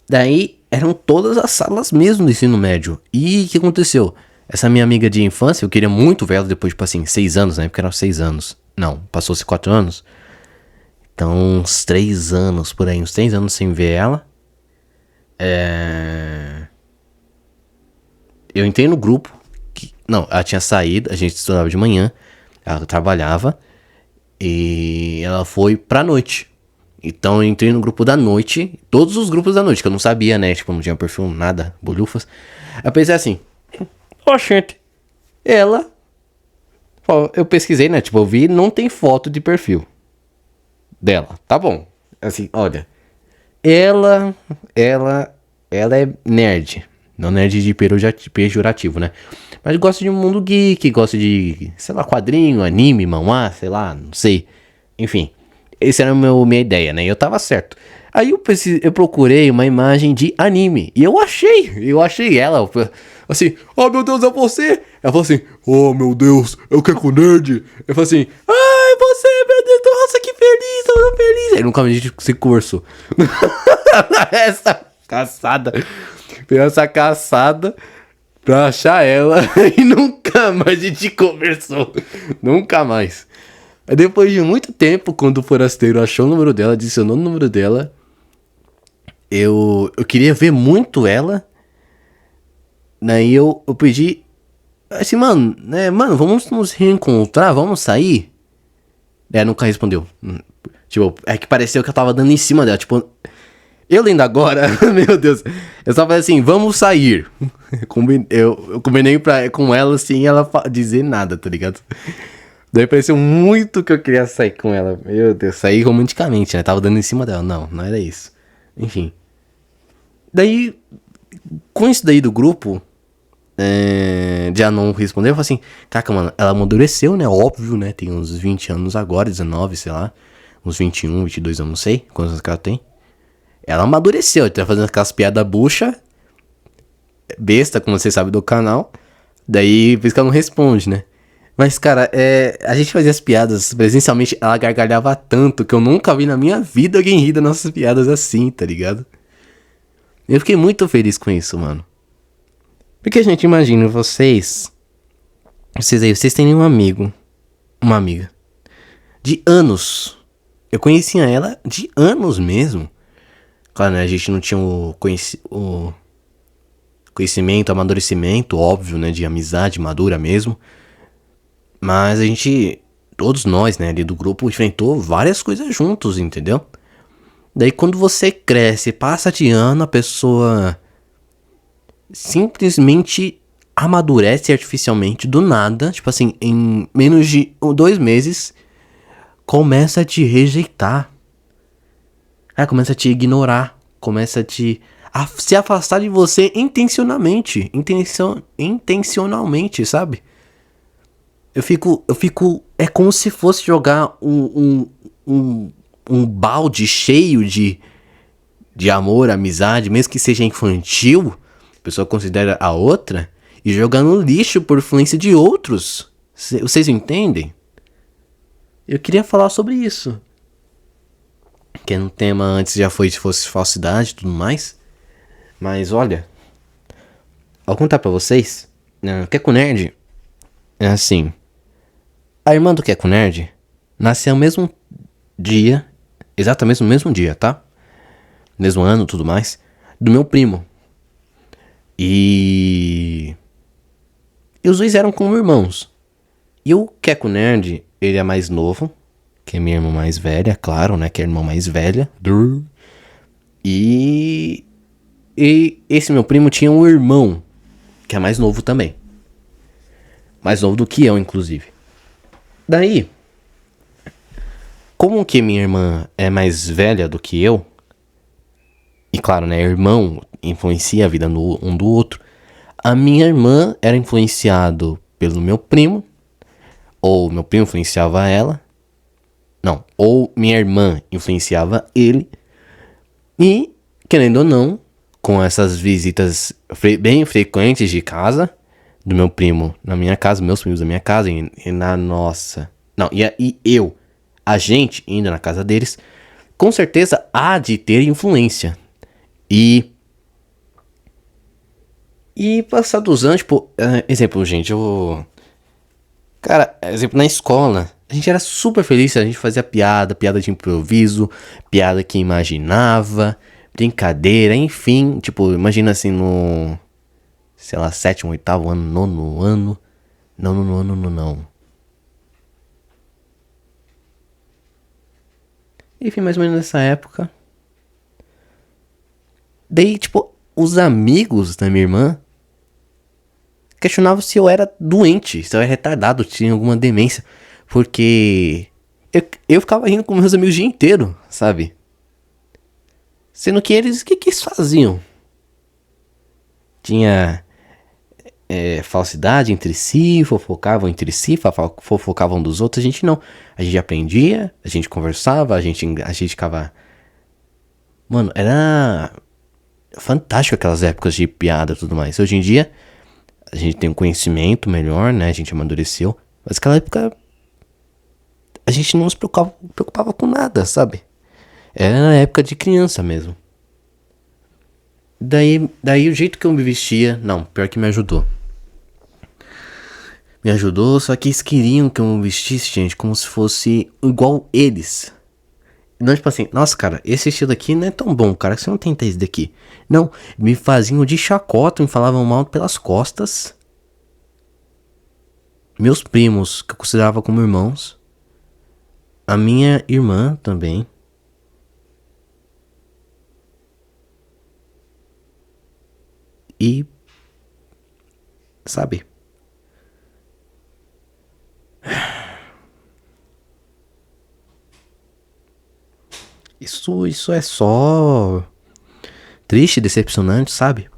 daí eram todas as salas mesmo do ensino médio. E o que aconteceu? Essa minha amiga de infância, eu queria muito ver ela depois, tipo assim, 6 anos, né? Porque eram 6 anos. Não, passou-se 4 anos. Então, uns 3 anos por aí, uns 3 anos sem ver ela. Eu entrei no grupo. Não, ela tinha saído, a gente estudava de manhã. Ela trabalhava. E ela foi pra noite. Então eu entrei no grupo da noite. Todos os grupos da noite, que eu não sabia, né? Tipo, não tinha perfil, nada, bolhufas. Eu pensei assim, oxente, ela... Ó, eu pesquisei, né? Tipo, eu vi, não tem foto de perfil dela. Tá bom. Assim, olha. Ela é nerd. Não nerd de pejorativo, né? Mas gosta de um mundo geek, gosta de, sei lá, quadrinho, anime, manhwa, sei lá, não sei. Enfim, essa era a minha ideia, né? E eu tava certo. Aí eu procurei uma imagem de anime. E eu achei ela. Assim, oh meu Deus, é você? Ela falou assim, oh meu Deus, é o Keiko Nerd. Eu falei assim, ai, você, meu Deus, nossa, que feliz, eu tô feliz. Aí nunca mais a gente se conversou. Essa caçada pra achar ela. E nunca mais a gente conversou. Nunca mais. Aí depois de muito tempo, quando o forasteiro achou o número dela, adicionou o número dela, eu queria ver muito ela. Daí eu pedi assim, mano, né, mano, vamos nos reencontrar, vamos sair? Nunca respondeu. Tipo, é que pareceu que eu tava dando em cima dela, tipo, eu lendo agora, meu Deus, eu só falei assim, vamos sair. Eu combinei com ela sem ela dizer nada, tá ligado? Daí pareceu muito que eu queria sair com ela. Meu Deus, sair romanticamente, né? Tava dando em cima dela. Não era isso. Enfim. Daí, com isso daí do grupo, já não respondeu. Eu falei assim, caca, mano, ela amadureceu, né? Óbvio, né? Tem uns 20 anos agora, 19, sei lá. Uns 21, 22, eu não sei quantos anos que ela tem. Ela amadureceu, tá fazendo aquelas piadas bucha. Besta, como você sabe do canal. Daí, por isso que ela não responde, né? Mas, cara, a gente fazia as piadas presencialmente, ela gargalhava tanto que eu nunca vi na minha vida alguém rir das nossas piadas assim, tá ligado? Eu fiquei muito feliz com isso, mano. Porque, gente, imagina, vocês aí, vocês têm um amigo, uma amiga, de anos. Eu conhecia ela de anos mesmo. Claro, né, a gente não tinha o conhecimento, amadurecimento, óbvio, né, de amizade madura mesmo. Mas a gente, todos nós, né, ali do grupo, enfrentou várias coisas juntos, entendeu? Daí quando você cresce, passa de ano, a pessoa simplesmente amadurece artificialmente, do nada, tipo assim, em menos de 2 meses, começa a te rejeitar. Começa a te ignorar, começa a se afastar de você intencionalmente, intencionalmente, sabe? Eu fico, é como se fosse jogar um balde cheio de amor, amizade, mesmo que seja infantil, a pessoa considera a outra, e jogar no lixo por influência de outros. Vocês entendem? Eu queria falar sobre isso. Que no tema antes já foi se fosse falsidade e tudo mais. Mas olha, vou contar pra vocês, o Keiko Nerd é assim. A irmã do Keiko Nerd nasceu no mesmo dia, exatamente no mesmo dia, tá? Mesmo ano, tudo mais, do meu primo. E os dois eram como irmãos. E o Keco Nerd, ele é mais novo, que é minha irmã mais velha, claro, né? Que é a irmã mais velha. E esse meu primo tinha um irmão, que é mais novo também. Mais novo do que eu, inclusive. Daí, como que minha irmã é mais velha do que eu, e claro, né, irmão influencia a vida um do outro, a minha irmã era influenciado pelo meu primo, ou meu primo influenciava ela, não, ou minha irmã influenciava ele, e, querendo ou não, com essas visitas bem frequentes de casa, do meu primo na minha casa, meus primos na minha casa e na nossa... Não, e eu, a gente indo na casa deles, com certeza há de ter influência. E passar dos anos, tipo, exemplo, gente, cara, exemplo, na escola, a gente era super feliz, a gente fazia piada de improviso, piada que imaginava, brincadeira, enfim, tipo, imagina assim no, sei lá, 7º, 8º ano, 9º ano, não. Enfim, mais ou menos nessa época. Daí, tipo, os amigos da minha irmã questionavam se eu era doente, se eu era retardado, tinha alguma demência. Porque eu ficava rindo com meus amigos o dia inteiro, sabe? Sendo que eles, o que eles faziam? Tinha falsidade entre si, fofocavam entre si, fofocavam dos outros. A gente não. A gente aprendia, a gente conversava, a gente ficava... Mano, era fantástico aquelas épocas de piada e tudo mais. Hoje em dia, a gente tem um conhecimento melhor, né? A gente amadureceu. Mas naquela época, a gente não se preocupava com nada, sabe? Era na época de criança mesmo. Daí o jeito que eu me vestia... Não, pior que me ajudou. Me ajudou, só que eles queriam que eu me vestisse, gente, como se fosse igual eles. Não, tipo assim, nossa, cara, esse estilo aqui não é tão bom, cara, você não tenta esse daqui. Não, me faziam de chacota, me falavam mal pelas costas. Meus primos, que eu considerava como irmãos. A minha irmã também. E... sabe? Isso é só triste, decepcionante, sabe?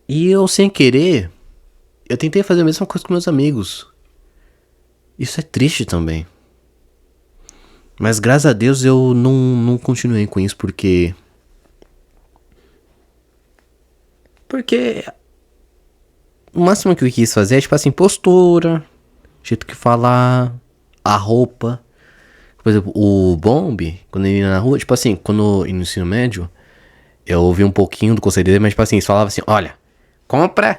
E eu, sem querer, eu tentei fazer a mesma coisa com meus amigos. Isso é triste também. Mas graças a Deus eu não continuei com isso porque o máximo que eu quis fazer é tipo assim, postura, jeito que falar, a roupa. Por exemplo, o Bomb, quando ele ia na rua, tipo assim, quando no ensino médio, eu ouvi um pouquinho do conselho dele, mas tipo assim, eles falavam assim, olha, compra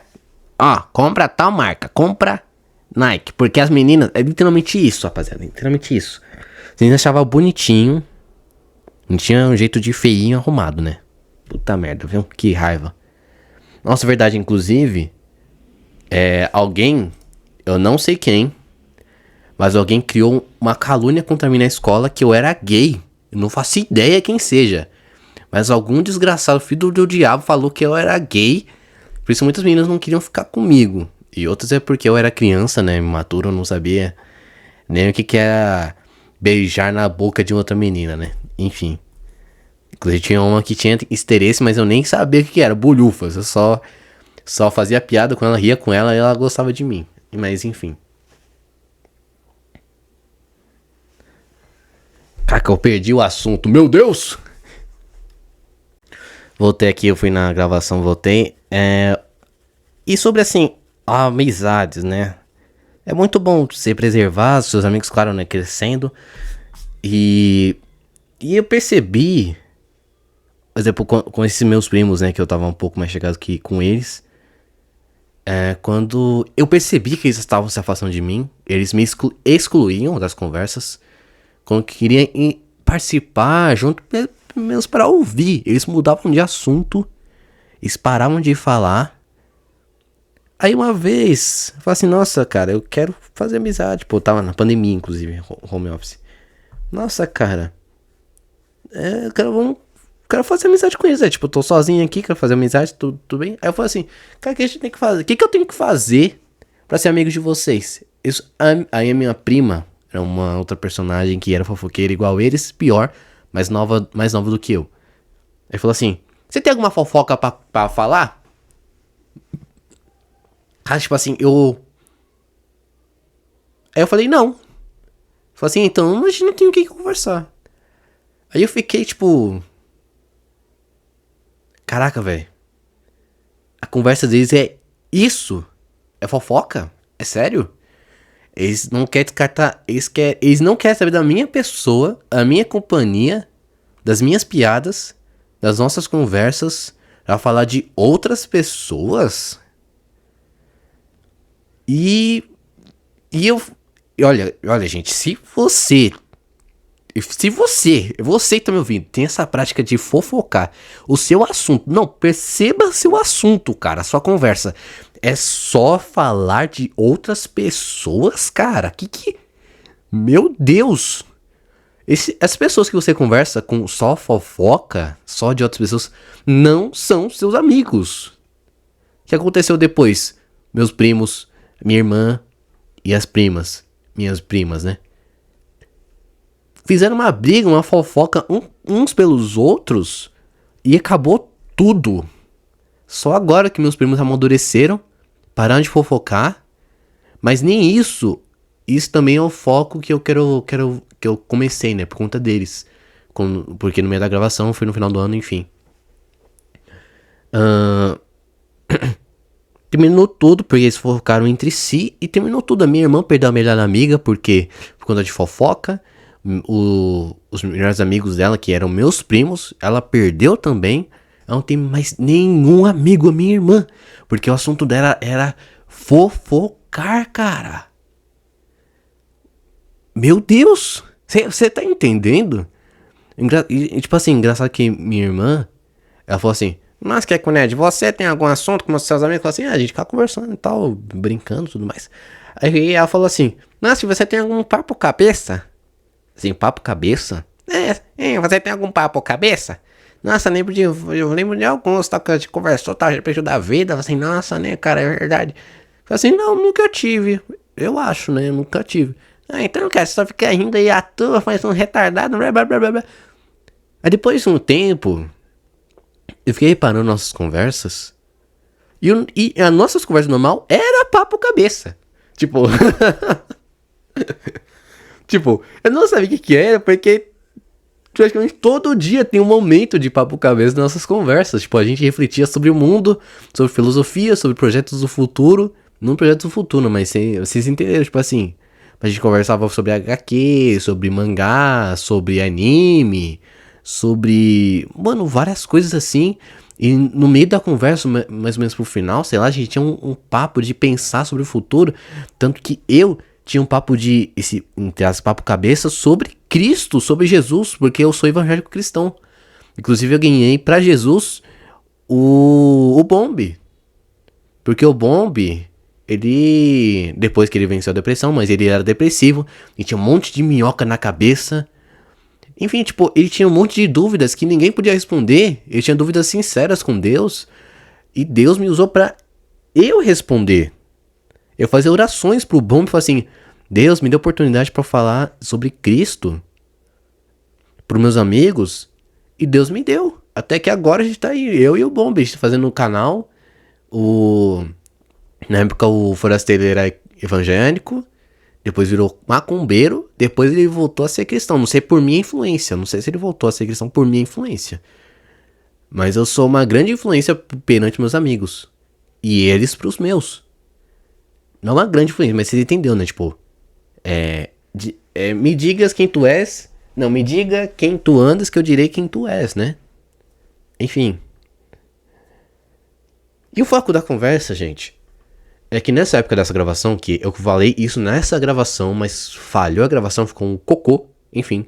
tal marca, compra Nike, porque as meninas, é literalmente isso, rapaziada, literalmente isso. As meninas achavam bonitinho, não tinha um jeito de feinho arrumado, né? Puta merda, viu? Que raiva. Nossa, verdade, inclusive, alguém, eu não sei quem, mas alguém criou uma calúnia contra mim na escola que eu era gay. Eu não faço ideia quem seja. Mas algum desgraçado, filho do diabo, falou que eu era gay. Por isso muitas meninas não queriam ficar comigo. E outras é porque eu era criança, né? Imaturo, eu não sabia nem o que era beijar na boca de outra menina, né? Enfim. Inclusive tinha uma que tinha interesse, mas eu nem sabia o que era. Bolhufas. Eu só fazia piada com ela, ria com ela e ela gostava de mim. Mas enfim. Caraca, eu perdi o assunto. Meu Deus! Voltei aqui, eu fui na gravação, voltei. E sobre, assim, amizades, né? É muito bom você preservar seus amigos, claro, né? Crescendo. E eu percebi, por exemplo, com esses meus primos, né? Que eu tava um pouco mais chegado que com eles. Quando eu percebi que eles estavam se afastando de mim, eles me excluíam das conversas. Quando queria participar junto, menos para ouvir. Eles mudavam de assunto, eles paravam de falar. Aí uma vez, eu falei assim, nossa, cara, eu quero fazer amizade. Pô, eu tava na pandemia, inclusive, home office. Nossa, cara, quero fazer amizade com eles. Tipo, eu tô sozinho aqui, quero fazer amizade, tudo bem? Aí eu falei assim, cara, o que a gente tem que fazer? O que eu tenho que fazer pra ser amigo de vocês? Aí a minha prima era uma outra personagem que era fofoqueira igual eles, pior, mais nova do que eu. Aí falou assim, você tem alguma fofoca pra falar? Ah, tipo assim, Aí eu falei, não. Falei assim, então a gente não tem o que conversar. Aí eu fiquei, tipo... Caraca, velho. A conversa deles é isso? É fofoca? É sério? Eles não querem descartar... Eles não querem saber da minha pessoa, a minha companhia, das minhas piadas, das nossas conversas, pra falar de outras pessoas? E olha, gente, se você que tá me ouvindo, tem essa prática de fofocar o seu assunto, não, perceba seu assunto, cara, a sua conversa é só falar de outras pessoas, cara, meu Deus, as pessoas que você conversa com só fofoca, só de outras pessoas, não são seus amigos. O que aconteceu depois? Meus primos, minha irmã e as primas, minhas primas, né? Fizeram uma briga, uma fofoca uns pelos outros e acabou tudo. Só agora que meus primos amadureceram, pararam de fofocar, mas nem isso. Isso também é o foco que eu quero que eu comecei, né? Por conta deles. Porque no meio da gravação, foi no final do ano, enfim. Terminou tudo porque eles focaram entre si e terminou tudo. A minha irmã perdeu a melhor amiga por conta de fofoca. Os melhores amigos dela, que eram meus primos, ela perdeu também. Ela não tem mais nenhum amigo, a minha irmã, porque o assunto dela era fofocar, cara. Meu Deus, você tá entendendo? Tipo assim, engraçado que minha irmã, ela falou assim, mas que é, Ned, você tem algum assunto com os seus amigos? Falou assim, a gente fica conversando e tal, brincando e tudo mais. Aí ela falou assim, nossa, você tem algum papo cabeça? Assim, papo cabeça? Você tem algum papo cabeça? Nossa, eu lembro de alguns, tal, que a gente conversou, tal, a respeito da vida. Assim, nossa, né, cara, é verdade. Falei assim, não, nunca tive. Eu acho, né, eu nunca tive. Então, cara, você só fica rindo aí à toa, faz um retardado, blá, blá, blá, blá. Aí depois de um tempo... Eu fiquei reparando nossas conversas. E as nossas conversas normal era papo cabeça. Tipo. Tipo, eu não sabia o que era, porque praticamente todo dia tem um momento de papo cabeça nas nossas conversas. Tipo, a gente refletia sobre o mundo, sobre filosofia, sobre projetos do futuro. Não projetos do futuro, mas vocês entenderam, tipo assim. A gente conversava sobre HQ, sobre mangá, sobre anime, sobre, mano, várias coisas assim. E no meio da conversa, mais ou menos pro final, sei lá, a gente tinha um papo de pensar sobre o futuro. Tanto que eu tinha um papo entre as papo cabeça sobre Cristo, sobre Jesus, porque eu sou evangélico cristão. Inclusive eu ganhei pra Jesus o Bombe. Porque o Bombe, ele, depois que ele venceu a depressão, mas ele era depressivo, e tinha um monte de minhoca na cabeça. Enfim, tipo, ele tinha um monte de dúvidas que ninguém podia responder. Ele tinha dúvidas sinceras com Deus. E Deus me usou pra eu responder. Eu fazia orações pro Bombe e falava assim, Deus me deu oportunidade pra falar sobre Cristo pros meus amigos. E Deus me deu. Até que agora a gente tá aí, eu e o Bombe, a gente tá fazendo um canal. Na época o Forasteiro era evangélico. Depois virou macumbeiro. Depois ele voltou a ser cristão. Não sei por minha influência. Não sei se ele voltou a ser cristão por minha influência. Mas eu sou uma grande influência perante meus amigos. E eles pros meus. Não uma grande influência, mas você entendeu, né? Tipo, me digas quem tu és. Não, me diga quem tu andas que eu direi quem tu és, né? Enfim. E o foco da conversa, gente, é que nessa época dessa gravação, que eu falei isso nessa gravação, mas falhou a gravação, ficou um cocô, enfim.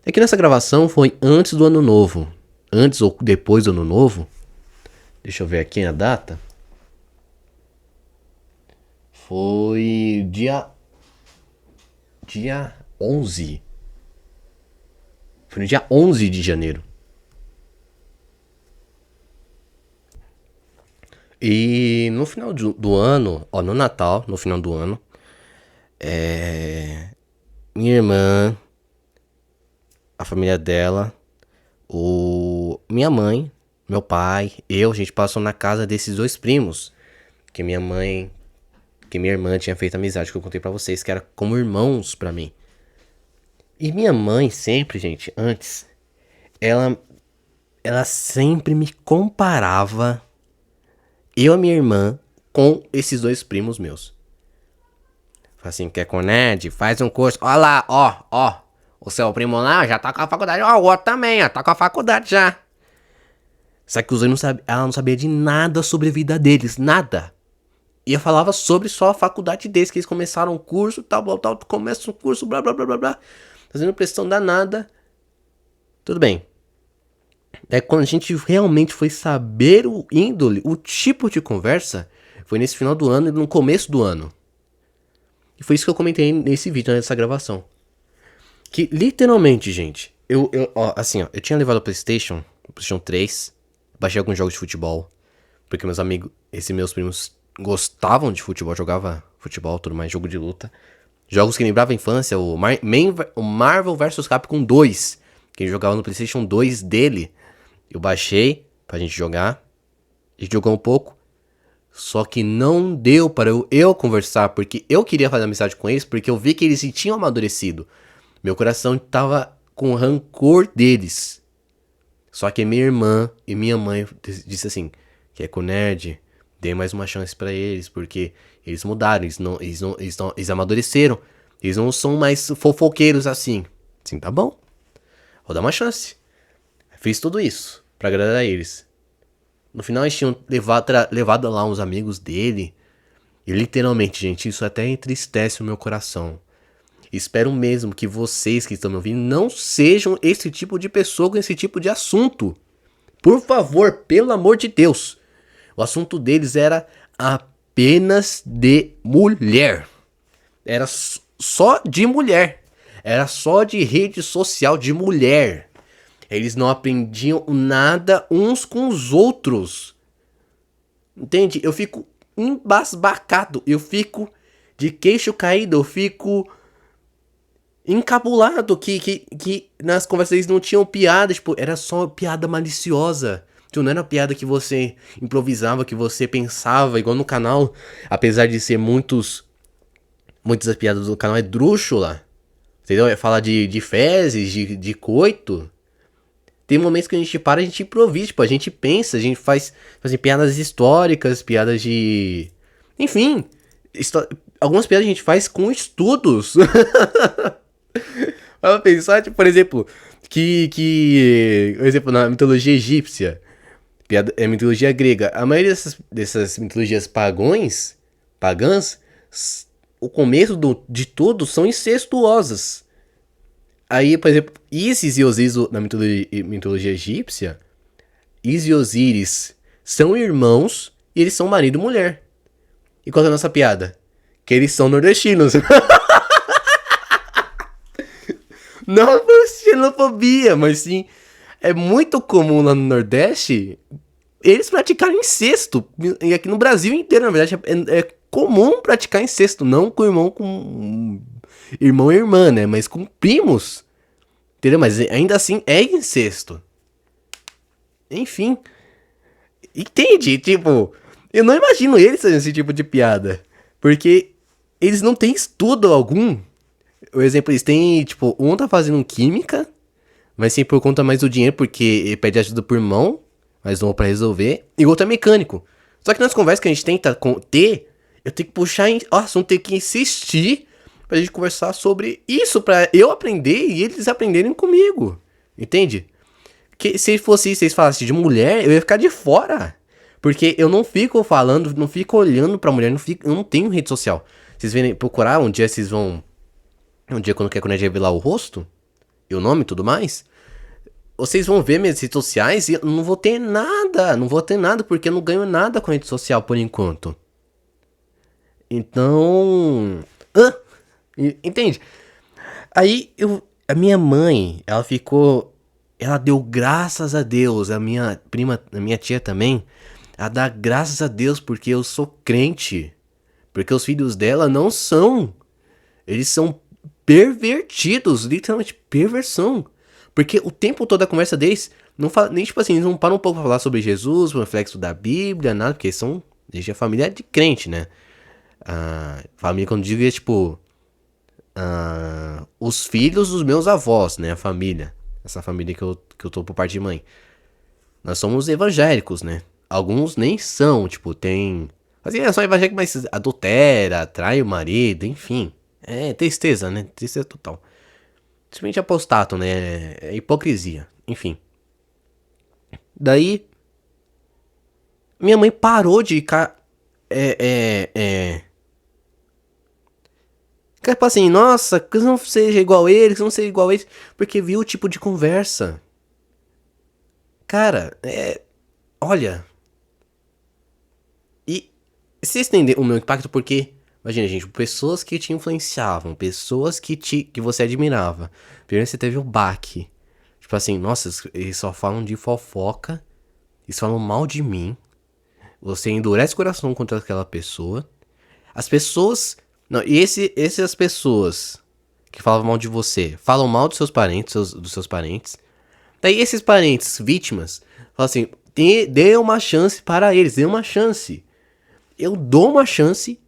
É que nessa gravação foi antes do ano novo. Antes ou depois do ano novo. Deixa eu ver aqui a data. Foi dia 11. Foi no dia 11 de janeiro. E no final do ano, ó, no Natal, no final do ano, minha irmã, a família dela, minha mãe, meu pai, a gente passou na casa desses dois primos, que minha irmã tinha feito amizade, que eu contei pra vocês, que era como irmãos pra mim. E minha mãe sempre, gente, antes, ela sempre me comparava, eu e minha irmã, com esses dois primos meus. Fala assim, quer com Ned? Faz um curso. Ó lá, ó. O seu primo lá já tá com a faculdade. Ó, o outro também, ó. Tá com a faculdade já. Só que os dois ela não sabia de nada sobre a vida deles. Nada. E eu falava sobre só a faculdade deles. Que eles começaram um curso, tal. Começa um curso, blá. Fazendo pressão danada. Tudo bem. É quando a gente realmente foi saber o índole, o tipo de conversa, foi nesse final do ano e no começo do ano. E foi isso que eu comentei nesse vídeo, nessa gravação. Que literalmente, gente, eu tinha levado o PlayStation 3, baixei alguns jogos de futebol, porque meus amigos, meus primos gostavam de futebol, jogava futebol, tudo mais, jogo de luta. Jogos que lembravam a infância, o Marvel vs Capcom 2, que ele jogava no PlayStation 2 dele. Eu baixei pra gente jogar. A gente jogou um pouco. Só que não deu para eu conversar, porque eu queria fazer amizade com eles, porque eu vi que eles tinham amadurecido. Meu coração tava com rancor deles. Só que minha irmã e minha mãe disse assim, que é com nerd, dê mais uma chance pra eles, porque eles mudaram, eles amadureceram. Eles não são mais fofoqueiros assim. Assim, tá bom. Vou dar uma chance. Fiz tudo isso pra agradar eles. No final eles tinham levado lá uns amigos dele. E literalmente, gente, isso até entristece o meu coração. Espero mesmo que vocês que estão me ouvindo não sejam esse tipo de pessoa com esse tipo de assunto. Por favor, pelo amor de Deus. O assunto deles era apenas de mulher. Era só de mulher. Era só de rede social de mulher. Eles não aprendiam nada uns com os outros. Entende? Eu fico embasbacado. Eu fico de queixo caído. Eu fico encabulado que nas conversas eles não tinham piada. Tipo, era só piada maliciosa. Tipo, não era piada que você improvisava, que você pensava. Igual no canal. Apesar de ser muitas das piadas do canal é drúxula. Entendeu? É falar de fezes, de coito. Tem momentos que a gente para, a gente improvisa, tipo, a gente pensa, a gente faz assim, piadas históricas, piadas de... Enfim, algumas piadas a gente faz com estudos. Pra pensar, tipo, por exemplo, por exemplo, na mitologia egípcia, mitologia grega, a maioria dessas mitologias pagãs, o começo de tudo são incestuosas. Aí, por exemplo, Isis e Osíris na mitologia egípcia, Isis e Osíris são irmãos e eles são marido e mulher. E qual é a nossa piada? Que eles são nordestinos. Não por xenofobia, mas sim, é muito comum lá no Nordeste eles praticarem incesto. E aqui no Brasil inteiro, na verdade, é comum praticar incesto. Não com irmão e irmã, né? Mas com primos. Entendeu? Mas ainda assim é incesto. Enfim. Entende? Tipo, eu não imagino eles fazendo esse tipo de piada. Porque eles não têm estudo algum. Por exemplo, eles têm, tipo, um tá fazendo química, mas sim por conta mais do dinheiro, porque ele pede ajuda pro irmão, mas não pra resolver. E o outro é mecânico. Só que nas conversas que a gente tenta ter, eu tenho que puxar o assunto, tenho que insistir pra gente conversar sobre isso, pra eu aprender e eles aprenderem comigo. Entende? Que se fosse isso, se eles falassem de mulher, eu ia ficar de fora. Porque eu não fico falando, não fico olhando pra mulher, eu não tenho rede social. Vocês vêm procurar, um dia vocês vão... Um dia quando a gente revelar o rosto, e o nome e tudo mais, vocês vão ver minhas redes sociais e eu não vou ter nada, porque eu não ganho nada com rede social por enquanto. Então. Entende? Aí a minha mãe, ela ficou. Ela deu graças a Deus. A minha prima, a minha tia também. Ela dá graças a Deus porque eu sou crente. Porque os filhos dela não são. Eles são pervertidos, literalmente perversão. Porque o tempo todo a conversa deles não fala, nem tipo assim, eles não param um pouco pra falar sobre Jesus, o reflexo da Bíblia, nada, porque são. Desde a família de crente, né? Família, quando digo, é tipo. Os filhos dos meus avós, né? A família. Essa família que eu tô por parte de mãe. Nós somos evangélicos, né? Alguns nem são, tipo, tem. Assim, é só evangélico, mas adultera, trai o marido, enfim. É tristeza, né? Tristeza total. Simplesmente apostato, né? É hipocrisia. Enfim. Daí. Minha mãe parou de ficar. Tipo assim, nossa, que eu não seja igual eles, que eu não seja igual eles. Porque viu o tipo de conversa. Cara, olha. E vocês entendem o meu impacto porque. Imagina, gente, pessoas que te influenciavam, pessoas que você admirava. Primeiro você teve o baque. Tipo assim, nossa, eles só falam de fofoca. Eles falam mal de mim. Você endurece o coração contra aquela pessoa. As pessoas. Não, e essas pessoas que falavam mal de você, falam mal dos seus parentes, dos seus parentes. Daí esses parentes, vítimas, falam assim, dê uma chance para eles, dê uma chance. Eu dou uma chance.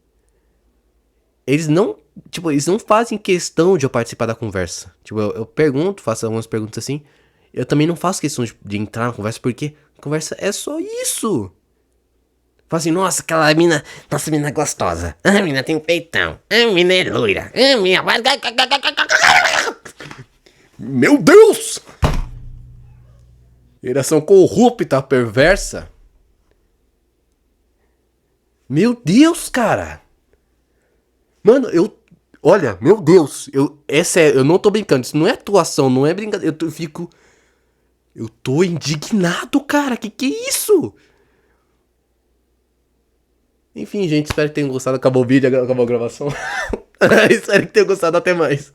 Eles não, tipo, eles não fazem questão de eu participar da conversa. Tipo, eu pergunto, faço algumas perguntas assim. Eu também não faço questão de entrar na conversa, porque a conversa é só isso. Fala assim, nossa, aquela mina, nossa, mina gostosa. A mina tem um peitão. A mina é loira. A mina... Meu Deus! Geração corrupta, perversa. Meu Deus, cara. Mano, olha, meu Deus. É sério, eu não tô brincando. Isso não é atuação, não é brincadeira. Eu tô indignado, cara. Que é isso? Enfim, gente, espero que tenham gostado. Acabou o vídeo, acabou a gravação. Espero que tenham gostado. Até mais.